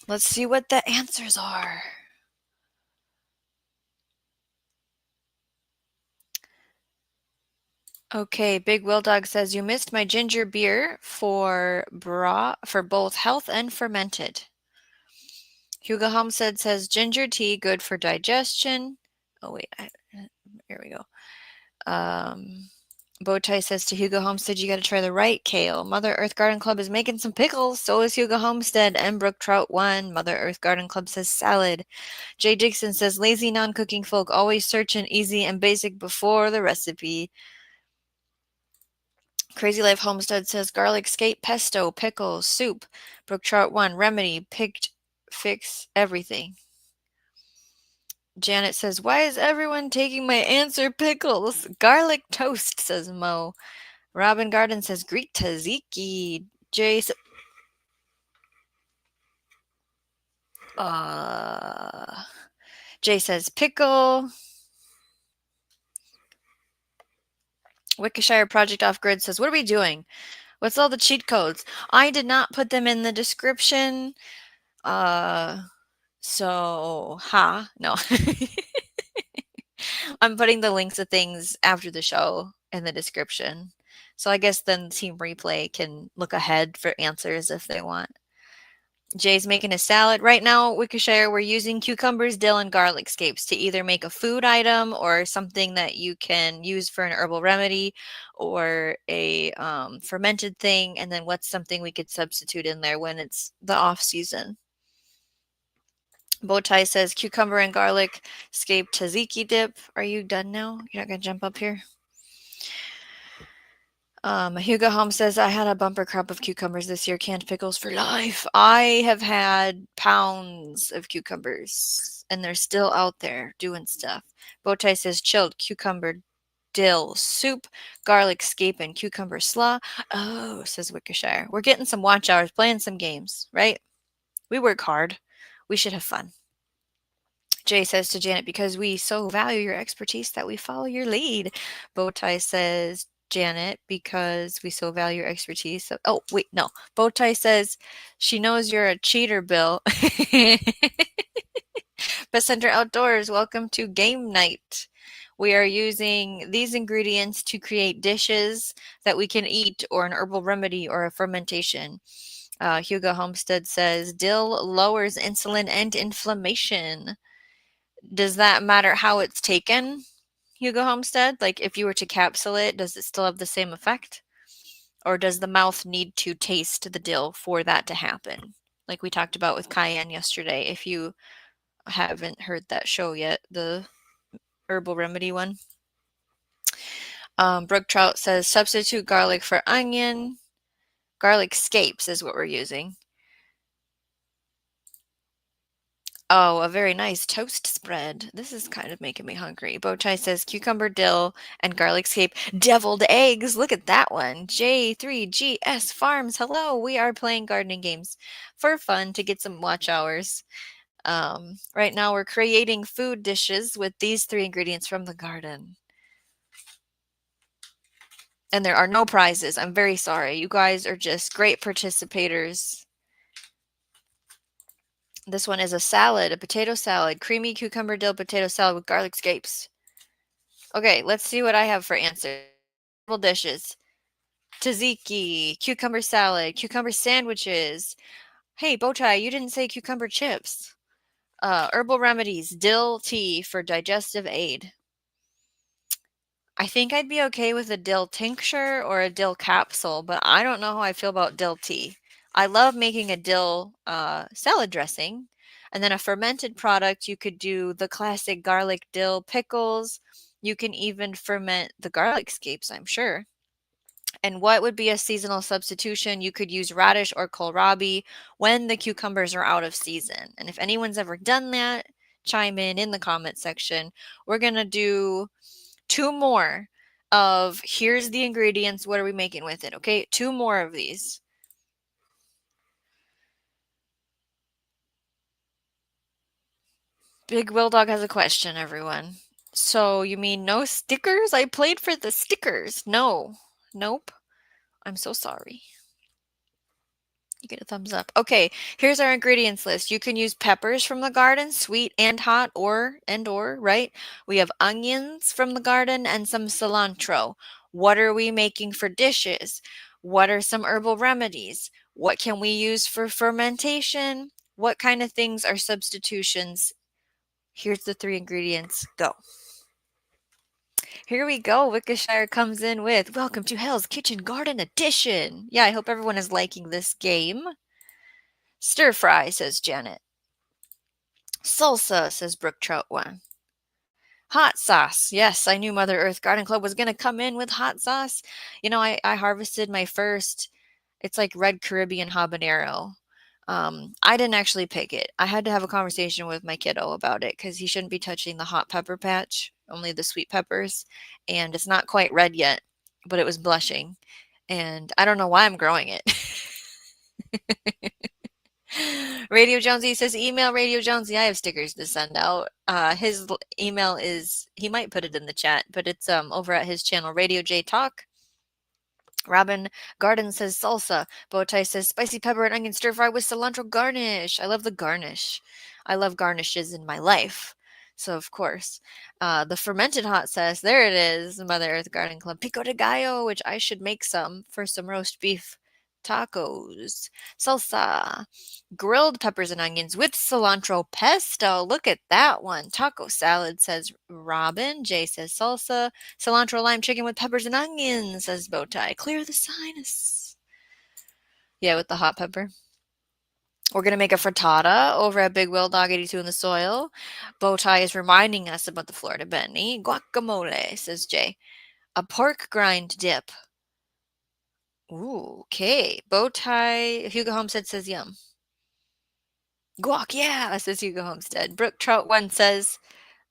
Let's see what the answers are. Okay, Big Will Dog says you missed my ginger beer for both health and fermented. Hugo Homestead says ginger tea good for digestion. Oh wait, here we go. Bowtie says to Hugo Homestead, you got to try the right kale. Mother Earth Garden Club is making some pickles. So is Hugo Homestead. And Brook Trout 1. Mother Earth Garden Club says salad. Jay Dixon says lazy non-cooking folk always searching easy and basic before the recipe. Crazy Life Homestead says garlic skate, pesto, pickles, soup. Brook Trout 1. Remedy, picked, fix, everything. Janet says, why is everyone taking my answer pickles? Garlic toast, says Mo. Robin Garden says, Greek tzatziki. Jay says, pickle. Wickershire Project Off Grid says, what are we doing? What's all the cheat codes? I did not put them in the description. No. I'm putting the links of things after the show in the description. So I guess then Team Replay can look ahead for answers if they want. Jay's making a salad. Right now, Wickershire, we're using cucumbers, dill, and garlic scapes to either make a food item or something that you can use for an herbal remedy or a fermented thing. And then what's something we could substitute in there when it's the off season? Bowtie says cucumber and garlic scape tzatziki dip. Are you done now? You're not going to jump up here? Hugo Holmes says, I had a bumper crop of cucumbers this year. Canned pickles for life. I have had pounds of cucumbers, and they're still out there doing stuff. Bowtie says, chilled cucumber dill soup, garlic scape, and cucumber slaw. Oh, says Wickershire. We're getting some watch hours, playing some games, right? We work hard. We should have fun. Jay says to Janet, because we so value your expertise that we follow your lead. Bowtie says, Janet, because we so value your expertise. So, oh, wait, no. Bowtie says she knows you're a cheater, Bill. Pest Center Outdoors, welcome to game night. We are using these ingredients to create dishes that we can eat or an herbal remedy or a fermentation. Hugo Homestead says dill lowers insulin and inflammation. Does that matter how it's taken, Hugo Homestead? Like if you were to capsule it, does it still have the same effect? Or does the mouth need to taste the dill for that to happen? Like we talked about with cayenne yesterday. If you haven't heard that show yet, the herbal remedy one. Brook Trout says substitute garlic for onion. Garlic scapes is what we're using. Oh, a very nice toast spread. This is kind of making me hungry. Bowtie says cucumber, dill, and garlic scape. Deviled eggs. Look at that one. J3GS Farms. Hello. We are playing gardening games for fun to get some watch hours. Right now we're creating food dishes with these 3 ingredients from the garden. And there are no prizes. I'm very sorry. You guys are just great participators. This one is a salad, a potato salad, creamy cucumber dill potato salad with garlic scapes. Okay, let's see what I have for answers. Dishes. Tzatziki, cucumber salad, cucumber sandwiches. Hey, Bowtie, you didn't say cucumber chips. Herbal remedies, dill tea for digestive aid. I think I'd be okay with a dill tincture or a dill capsule, but I don't know how I feel about dill tea. I love making a dill salad dressing. And then a fermented product, you could do the classic garlic dill pickles. You can even ferment the garlic scapes, I'm sure. And what would be a seasonal substitution? You could use radish or kohlrabi when the cucumbers are out of season. And if anyone's ever done that, chime in the comment section. We're going to do 2 more of here's the ingredients, what are we making with it, okay? 2 more of these. Big Will Dog has a question, everyone. So you mean no stickers? I played for the stickers. No. Nope. I'm so sorry. Get a thumbs up. Okay, here's our ingredients list. You can use peppers from the garden, sweet and hot, or, right? We have onions from the garden and some cilantro. What are we making for dishes? What are some herbal remedies? What can we use for fermentation? What kind of things are substitutions? Here's the 3 ingredients. Go. Here we go. Wickershire comes in with Welcome to Hell's Kitchen Garden Edition. Yeah, I hope everyone is liking this game. Stir fry, says Janet. Salsa, says Brook Trout One. Hot sauce. Yes, I knew Mother Earth Garden Club was going to come in with hot sauce. You know, I harvested my first, it's like red Caribbean habanero. I didn't actually pick it. I had to have a conversation with my kiddo about it because he shouldn't be touching the hot pepper patch, only the sweet peppers. And it's not quite red yet, but it was blushing. And I don't know why I'm growing it. Radio Jonesy says, email Radio Jonesy. I have stickers to send out. His email is, he might put it in the chat, but it's over at his channel, Radio J Talk. Robin Garden says salsa. Bowtie says spicy pepper and onion stir fry with cilantro garnish. I love the garnish. I love garnishes in my life. So, of course, the fermented hot sauce, there it is, Mother Earth Garden Club. Pico de gallo, which I should make some for some roast beef tacos. Salsa. Grilled peppers and onions with cilantro pesto. Look at that one. Taco salad, says Robin. Jay says salsa. Cilantro lime chicken with peppers and onions, says Bowtie. Clear the sinus. Yeah, with the hot pepper. We're going to make a frittata over at Big Will Dog 82 in the soil. Bowtie is reminding us about the Florida Benny. Guacamole, says Jay. A pork grind dip. Ooh, okay. Bowtie, Hugo Homestead says yum. Guac, yeah, says Hugo Homestead. Brook Trout One says,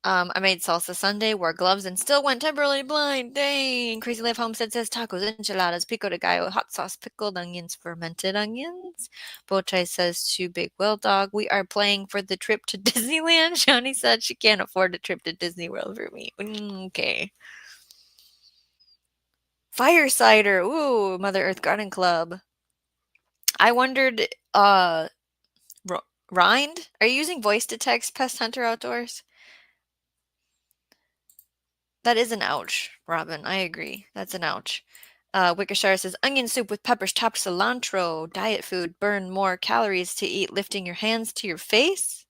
I made salsa Sunday, wore gloves, and still went temporarily blind. Dang. Crazy Life Homestead says tacos, enchiladas, pico de gallo, hot sauce, pickled onions, fermented onions. Bochai says to Big Will Dog, we are playing for the trip to Disneyland. Shani said she can't afford a trip to Disney World for me. Okay. Fire cider. Ooh, Mother Earth Garden Club. I wondered, Rind? Are you using voice to text Pest Hunter Outdoors? That is an ouch, Robin. I agree. That's an ouch. Wickershire says, onion soup with peppers, chopped cilantro. Diet food. Burn more calories to eat lifting your hands to your face.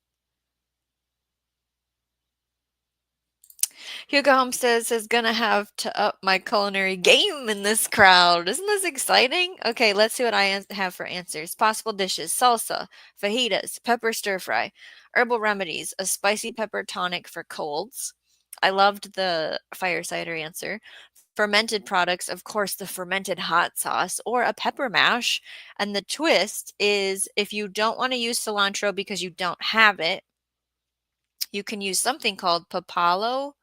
Hugo Homestead says, gonna have to up my culinary game in this crowd. Isn't this exciting? Okay, let's see what I have for answers. Possible dishes. Salsa, fajitas, pepper stir fry, herbal remedies, a spicy pepper tonic for colds. I loved the fire cider answer. Fermented products, of course, the fermented hot sauce or a pepper mash. And the twist is if you don't want to use cilantro because you don't have it, you can use something called papalo,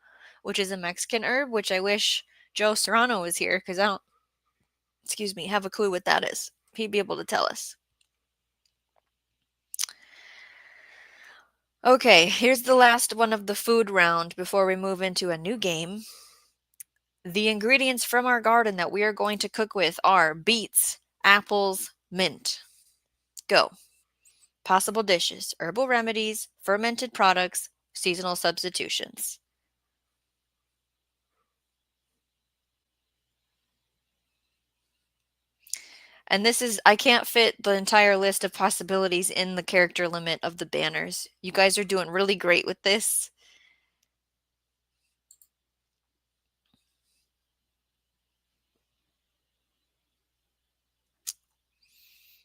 which is a Mexican herb, which I wish Joe Serrano was here because I don't, have a clue what that is. He'd be able to tell us. Okay, here's the last one of the food round before we move into a new game. The ingredients from our garden that we are going to cook with are beets, apples, mint. Go. Possible dishes, herbal remedies, fermented products, seasonal substitutions. And this is, I can't fit the entire list of possibilities in the character limit of the banners. You guys are doing really great with this.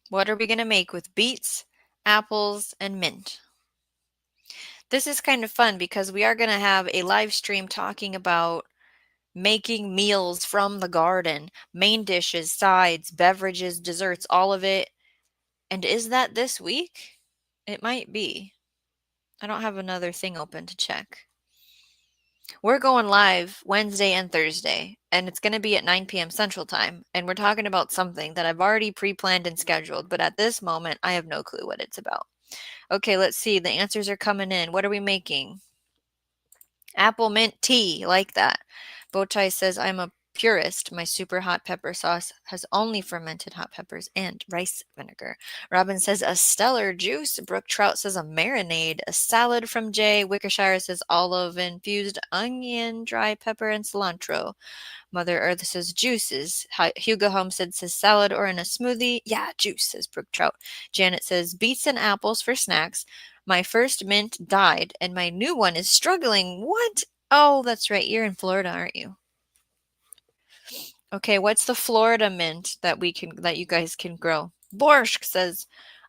What are we going to make with beets, apples, and mint? This is kind of fun because we are going to have a live stream talking about making meals from the garden, main dishes, sides, beverages, desserts, all of it. And is that this week? It might be. I don't have another thing open to check. We're going live Wednesday and Thursday, and it's going to be at 9 p.m. Central Time. And we're talking about something that I've already pre-planned and scheduled, but at this moment, I have no clue what it's about. Okay, let's see. The answers are coming in. What are we making? Apple mint tea, like that. Bowtie says, I'm a purist. My super hot pepper sauce has only fermented hot peppers and rice vinegar. Robin says a stellar juice. Brooke Trout says a marinade. A salad from Jay. Wickershire says olive infused onion, dry pepper, and cilantro. Mother Earth says juices. Hugo Homestead says salad or in a smoothie. Yeah, juice, says Brooke Trout. Janet says beets and apples for snacks. My first mint died, and my new one is struggling. What? Oh, that's right. You're in Florida, aren't you? Okay, what's the Florida mint that you guys can grow? Borscht, says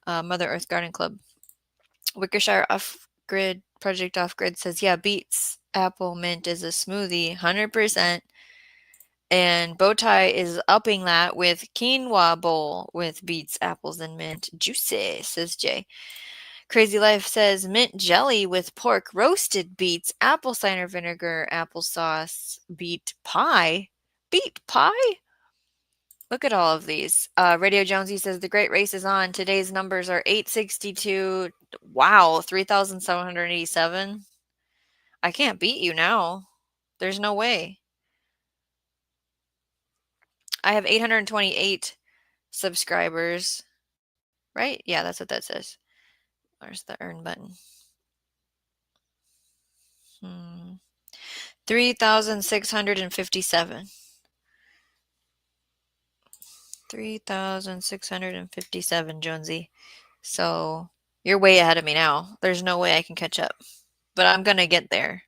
Mother Earth Garden Club. Wickershire Project Off Grid says, yeah, beets, apple, mint is a smoothie, 100%. And Bowtie is upping that with quinoa bowl with beets, apples, and mint. Juicy, says Jay. Crazy Life says mint jelly with pork, roasted beets, apple cider vinegar, applesauce, beet pie. Beet pie? Look at all of these. Radio Jonesy says the great race is on. Today's numbers are 862. Wow, 3,787. I can't beat you now. There's no way. I have 828 subscribers. Right? Yeah, that's what that says. Where's the earn button? 3,657. 3,657, Jonesy. So you're way ahead of me now. There's no way I can catch up. But I'm going to get there.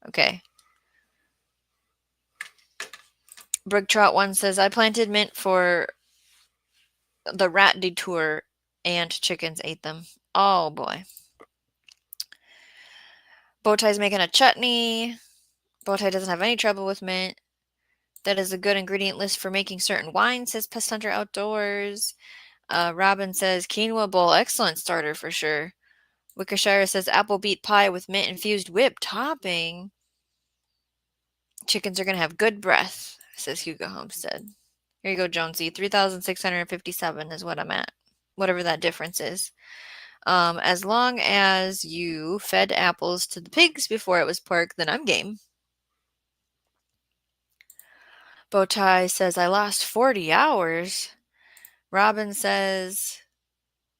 Okay. Brook Trout 1 says, I planted mint for the rat detour and chickens ate them. Oh, boy. Bowtie's making a chutney. Bowtie doesn't have any trouble with mint. That is a good ingredient list for making certain wines, says Pest Hunter Outdoors. Robin says quinoa bowl, excellent starter for sure. Wickershire says apple beet pie with mint infused whip topping. Chickens are going to have good breath, says Hugo Homestead. Here you go, Jonesy. 3,657 is what I'm at, whatever that difference is. As long as you fed apples to the pigs before it was pork, then I'm game. Bowtie says, I lost 40 hours. Robin says,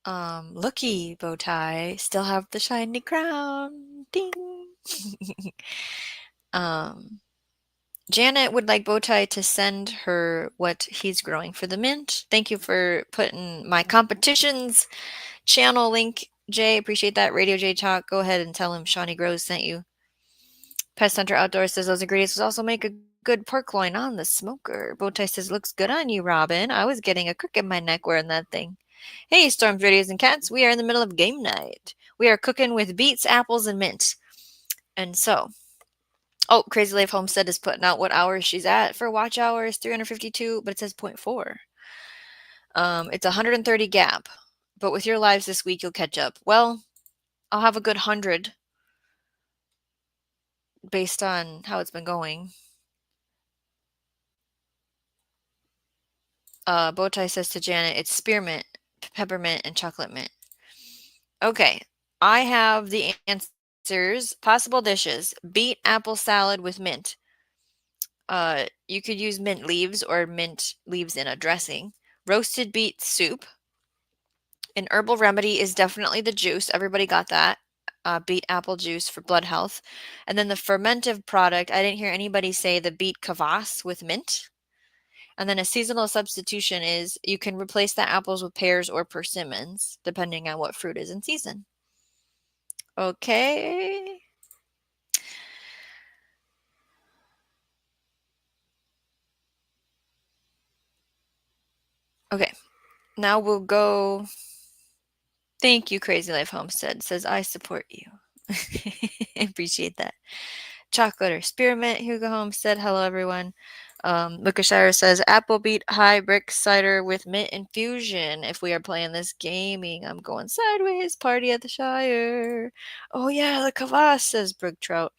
looky, Bowtie, still have the shiny crown. Ding. Janet would like Bowtie to send her what he's growing for the mint. Thank you for putting my competition's channel link, Jay. Appreciate that. Radio J Talk. Go ahead and tell him Shawnee Grows sent you. Pest Hunter Outdoors says those ingredients will also make a good pork loin on the smoker. Bowtie says looks good on you, Robin. I was getting a crick in my neck wearing that thing. Hey, Storms, Radios, and Cats. We are in the middle of game night. We are cooking with beets, apples, and mint. And so, oh, Crazy Life Homestead is putting out what hours she's at for watch hours, 352, but it says 0.4. It's 130 gap, but with your lives this week, you'll catch up. Well, I'll have a good 100 based on how it's been going. Bowtie says to Janet, it's spearmint, peppermint, and chocolate mint. Okay, I have the answers. Possible dishes: beet apple salad with mint. You could use mint leaves or mint leaves in a dressing. Roasted beet soup. An herbal remedy is definitely the juice. Everybody got that. Beet apple juice for blood health. And then the fermentive product, I didn't hear anybody say the beet kvass with mint. And then a seasonal substitution is you can replace the apples with pears or persimmons, depending on what fruit is in season. Okay. Okay. Now we'll go. Thank you, Crazy Life Homestead. Says, I support you. Appreciate that. Chocolate or spearmint, Hugo Homestead. Hello, everyone. Lucashire says, apple beet high brick cider with mint infusion. If we are playing this gaming, I'm going sideways. Party at the Shire. Oh, yeah, the kvass, says Brook Trout.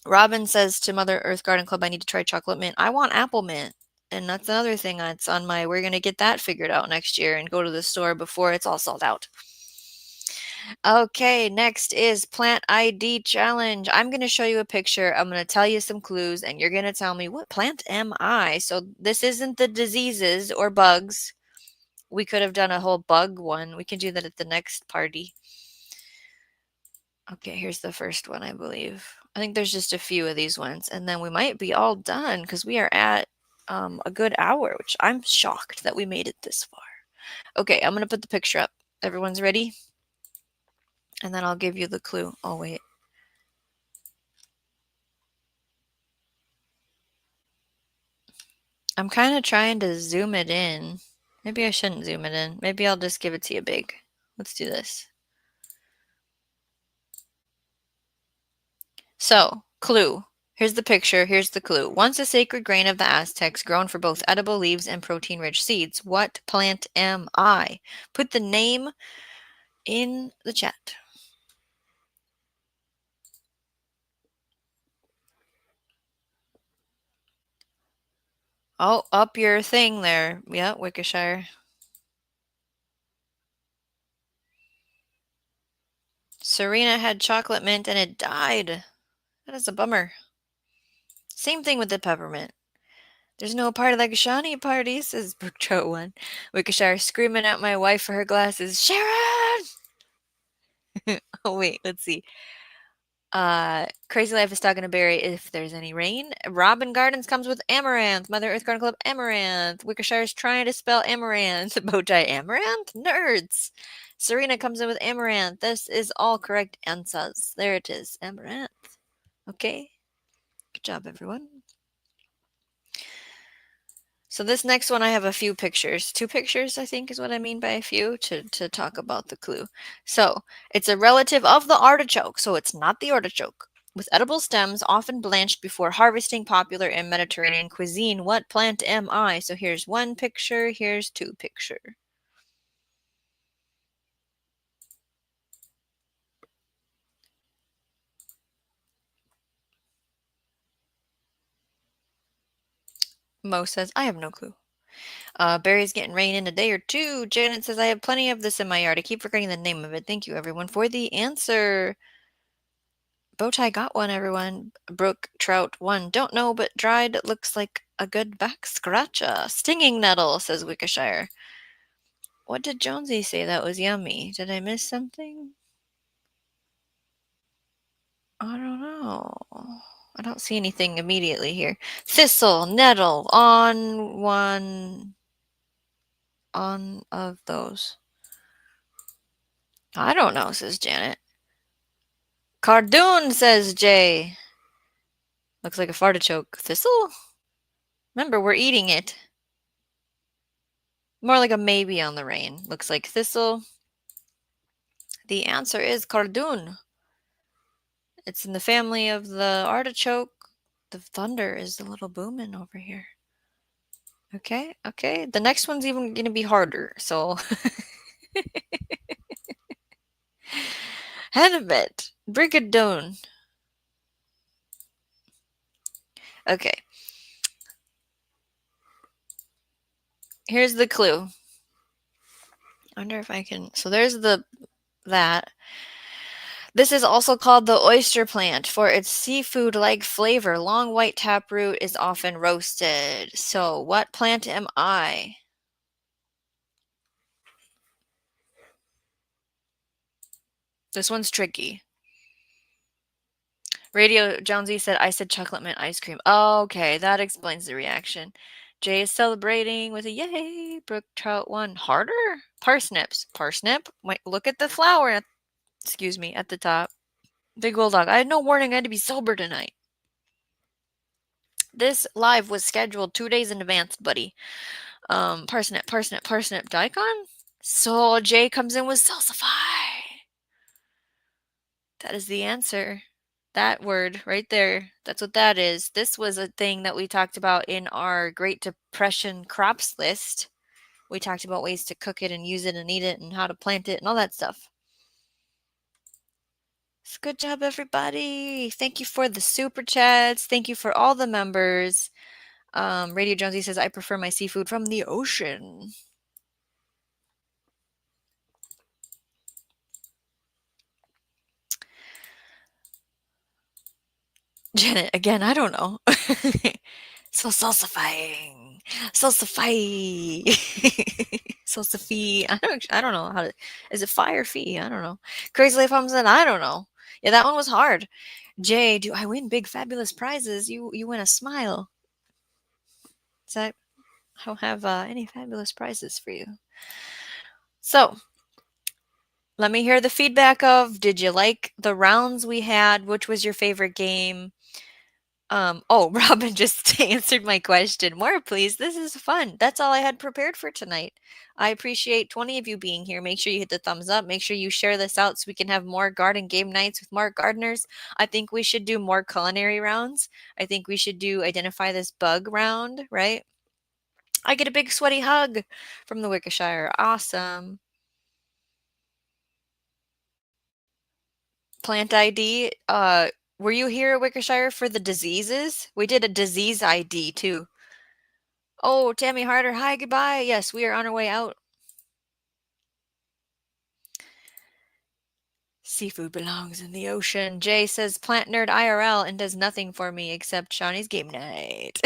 Robin says to Mother Earth Garden Club, I need to try chocolate mint. I want apple mint. And that's another thing that's on my, we're going to get that figured out next year and go to the store before it's all sold out. Okay, next is plant ID challenge. I'm going to show you a picture. I'm going to tell you some clues, and you're going to tell me what plant am I? So this isn't the diseases or bugs. We could have done a whole bug one. We can do that at the next party. Okay, here's the first one, I believe. I think there's just a few of these ones, and then we might be all done because we are at a good hour, which I'm shocked that we made it this far. Okay, I'm going to put the picture up. Everyone's ready? And then I'll give you the clue. Oh, wait. I'm kind of trying to zoom it in. Maybe I shouldn't zoom it in. Maybe I'll just give it to you big. Let's do this. So, clue. Here's the picture. Here's the clue. Once a sacred grain of the Aztecs, grown for both edible leaves and protein-rich seeds. What plant am I? Put the name in the chat. Oh, up your thing there. Yeah, Wickershire. Serena had chocolate mint and it died. That is a bummer. Same thing with the peppermint. There's no party like a Shawnee party, says Brook Trout One. Wickershire screaming at my wife for her glasses. Sharon! Oh, wait, let's see. Crazy Life is talking to Barry if there's any rain. Robin Gardens comes with amaranth. Mother Earth Garden Club amaranth. Wickershire's trying to spell amaranth. Bowtie amaranth? Nerds! Serena comes in with amaranth. This is all correct answers. There it is. Amaranth. Okay. Good job, everyone. So this next one, I have a few pictures. 2 pictures, I think, is what I mean by a few to talk about the clue. So it's a relative of the artichoke, so it's not the artichoke. With edible stems, often blanched before harvesting, popular in Mediterranean cuisine. What plant am I? So here's 1 picture, here's 2 picture. Mo says, I have no clue. Barry's getting rain in a day or 2. Janet says, I have plenty of this in my yard. I keep forgetting the name of it. Thank you, everyone, for the answer. Bowtie got one, everyone. Brook Trout one. Don't know, but dried looks like a good back scratcher. Stinging nettle, says Wickershire. What did Jonesy say that was yummy? Did I miss something? I don't know. I don't see anything immediately here. Thistle, nettle, on of those. I don't know, says Janet. Cardoon, says Jay. Looks like a fartichoke. Thistle? Remember, we're eating it. More like a maybe on the rain. Looks like thistle. The answer is cardoon. It's in the family of the artichoke. The thunder is a little booming over here. Okay, okay. The next one's even going to be harder, so... Hennebit. Brigadoon. Okay. Here's the clue. I wonder if I can... So there's that. This is also called the oyster plant. For its seafood-like flavor, long white taproot is often roasted. So what plant am I? This one's tricky. Radio Jonesy said, I said chocolate mint ice cream. Okay, that explains the reaction. Jay is celebrating with a yay. Brook Trout one. Harder? Parsnips. Parsnip? Wait, look at the flower. Excuse me, at the top. Big bulldog. I had no warning. I had to be sober tonight. This live was scheduled 2 days in advance, buddy. Parsnip, parsnip, parsnip, daikon? So Jay comes in with salsify. That is the answer. That word right there. That's what that is. This was a thing that we talked about in our Great Depression crops list. We talked about ways to cook it and use it and eat it and how to plant it and all that stuff. So good job, everybody. Thank you for the super chats. Thank you for all the members. Radio Jonesy says, I prefer my seafood from the ocean. Janet, again, I don't know. So salsifying. Salsify. Salsify. I don't know how to, is it fi or fee? I don't know. Crazy Life Homestead, I don't know. Yeah, that one was hard. Jay, do I win big fabulous prizes? You win a smile. Is that, I don't have any fabulous prizes for you. So let me hear the feedback of, did you like the rounds we had? Which was your favorite game? Oh, Robin just answered my question. More, please. This is fun. That's all I had prepared for tonight. I appreciate 20 of you being here. Make sure you hit the thumbs up. Make sure you share this out so we can have more garden game nights with more gardeners. I think we should do more culinary rounds. I think we should do identify this bug round, right? I get a big sweaty hug from the Wickershire. Awesome. Plant ID. Were you here at Wickershire for the diseases? We did a disease ID too. Oh, Tammy Harder. Hi, goodbye. Yes, we are on our way out. Seafood belongs in the ocean. Jay says plant nerd IRL and does nothing for me except Shawnee's game night.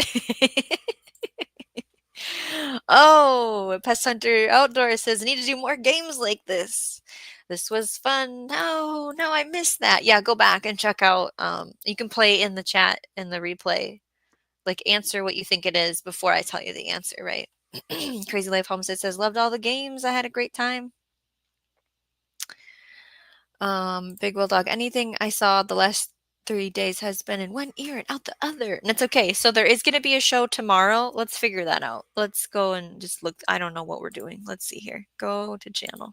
Oh, Pest Hunter Outdoor says need to do more games like this. This was fun. No, I missed that. Yeah, go back and check out. You can play in the chat in the replay. Like answer what you think it is before I tell you the answer, right? Crazy Life Homestead says loved all the games. I had a great time. Big Will Dog, anything I saw the last 3 days has been in one ear and out the other. And it's okay. So there is going to be a show tomorrow. Let's figure that out. Let's go and just look. I don't know what we're doing. Let's see here. Go to channel.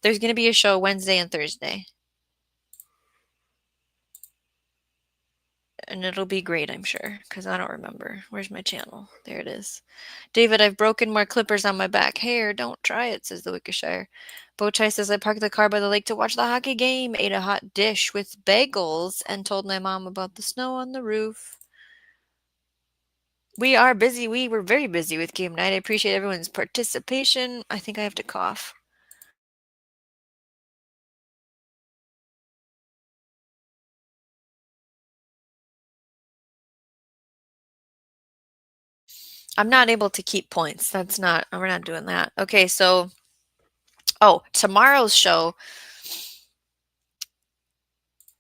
There's going to be a show Wednesday and Thursday. And it'll be great, I'm sure, because I don't remember. Where's my channel? There it is. David, I've broken more clippers on my back hair. Don't try it, says the Wickershire. Bochai says, I parked the car by the lake to watch the hockey game, ate a hot dish with bagels, and told my mom about the snow on the roof. We are busy. We were very busy with game night. I appreciate everyone's participation. I think I have to cough. I'm not able to keep points. We're not doing that. Okay, so, tomorrow's show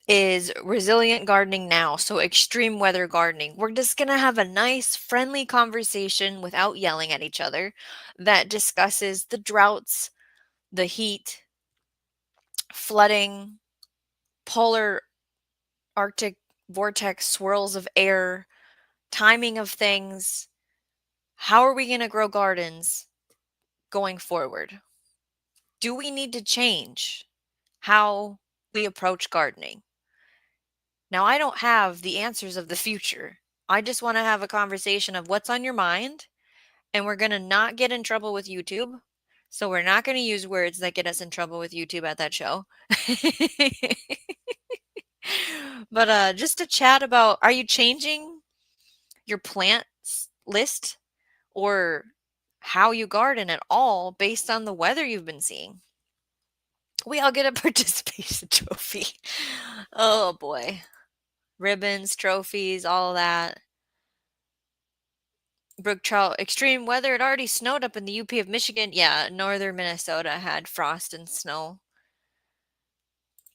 is resilient gardening now, so extreme weather gardening. We're just going to have a nice, friendly conversation without yelling at each other that discusses the droughts, the heat, flooding, polar Arctic vortex swirls of air, timing of things. How are we going to grow gardens going forward? Do we need to change how we approach gardening? Now, I don't have the answers of the future. I just want to have a conversation of what's on your mind, and we're going to not get in trouble with YouTube. So we're not going to use words that get us in trouble with YouTube at that show. But just to chat about, are you changing your plant list or how you garden at all based on the weather you've been seeing? We all get a participation trophy. Oh boy. Ribbons, trophies, all of that. Brook trout, extreme weather. It already snowed up in the UP of Michigan. Yeah, northern Minnesota had frost and snow.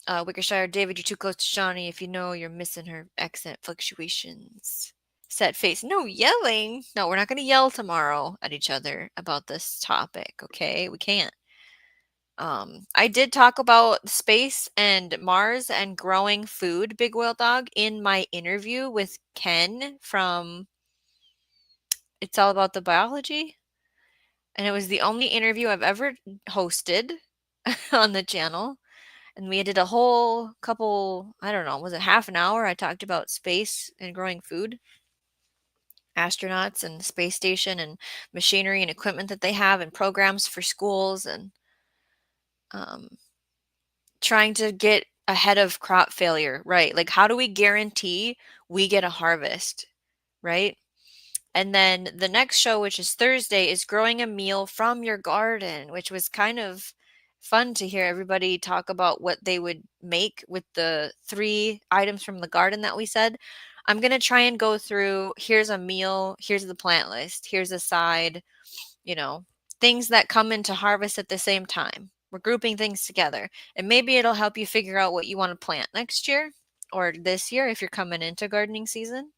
Wickershire, David, you're too close to Shawnee. If you know, you're missing her accent fluctuations. Set face. No yelling. No, we're not going to yell tomorrow at each other about this topic, okay? We can't. I did talk about space and Mars and growing food, Big Whale Dog, in my interview with Ken from It's All About the Biology. And it was the only interview I've ever hosted on the channel. And we did a whole couple, I don't know, was it half an hour? I talked about space and growing food, astronauts and space station and machinery and equipment that they have and programs for schools and trying to get ahead of crop failure, right? Like, how do we guarantee we get a harvest, right? And then the next show, which is Thursday, is growing a meal from your garden, which was kind of fun to hear everybody talk about what they would make with the 3 items from the garden that we said. I'm going to try and go through, here's a meal, here's the plant list, here's a side, things that come into harvest at the same time. We're grouping things together, and maybe it'll help you figure out what you want to plant next year or this year if you're coming into gardening season.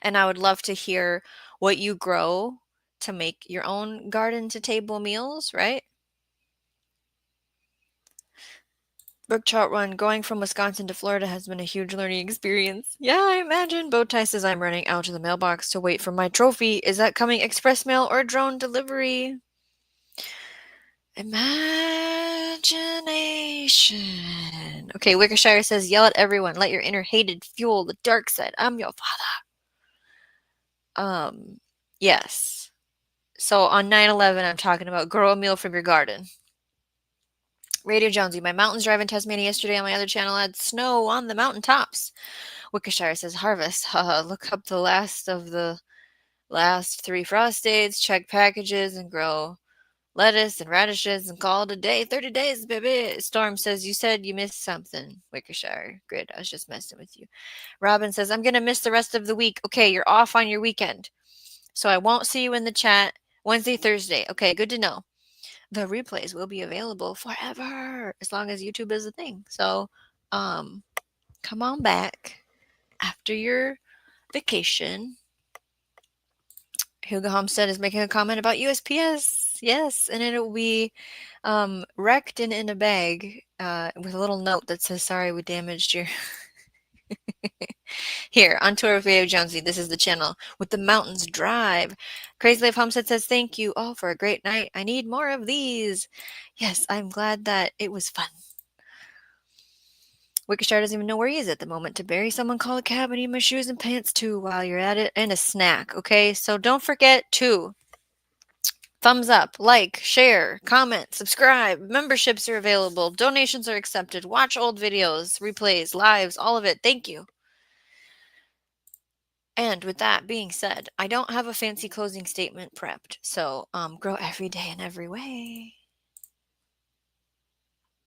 And I would love to hear what you grow to make your own garden to table meals, right? Brook trout run going from Wisconsin to Florida has been a huge learning experience. Yeah, I imagine. Bowtie says I'm running out to the mailbox to wait for my trophy. Is that coming express mail or drone delivery? Imagination. Okay, Wickershire says yell at everyone. Let your inner hated fuel the dark side. I'm your father. Yes. So on 9/11, I'm talking about grow a meal from your garden. Radio Jonesy, my mountains drive in Tasmania yesterday on my other channel had snow on the mountaintops. Wickershire says harvest. Look up the last of the last 3 frost dates, check packages, and grow lettuce and radishes and call it a day. 30 days, baby. Storm says you said you missed something. Wickershire. Good. I was just messing with you. Robin says I'm going to miss the rest of the week. Okay, you're off on your weekend. So I won't see you in the chat Wednesday, Thursday. Okay, good to know. The replays will be available forever as long as YouTube is a thing. So, come on back after your vacation. Hugo Homestead is making a comment about USPS. Yes, and it will be wrecked and in a bag with a little note that says, sorry, we damaged your... Here, on tour with Radio Jonesy, this is the channel with the mountains drive. Crazy Life Homestead says, thank you all for a great night. I need more of these. Yes, I'm glad that it was fun. Wickershire doesn't even know where he is at the moment. To bury someone, call a cab. I need my shoes and pants too while you're at it, and a snack, okay? So don't forget to thumbs up, like, share, comment, subscribe. Memberships are available. Donations are accepted. Watch old videos, replays, lives, all of it. Thank you. And with that being said, I don't have a fancy closing statement prepped. So grow every day in every way.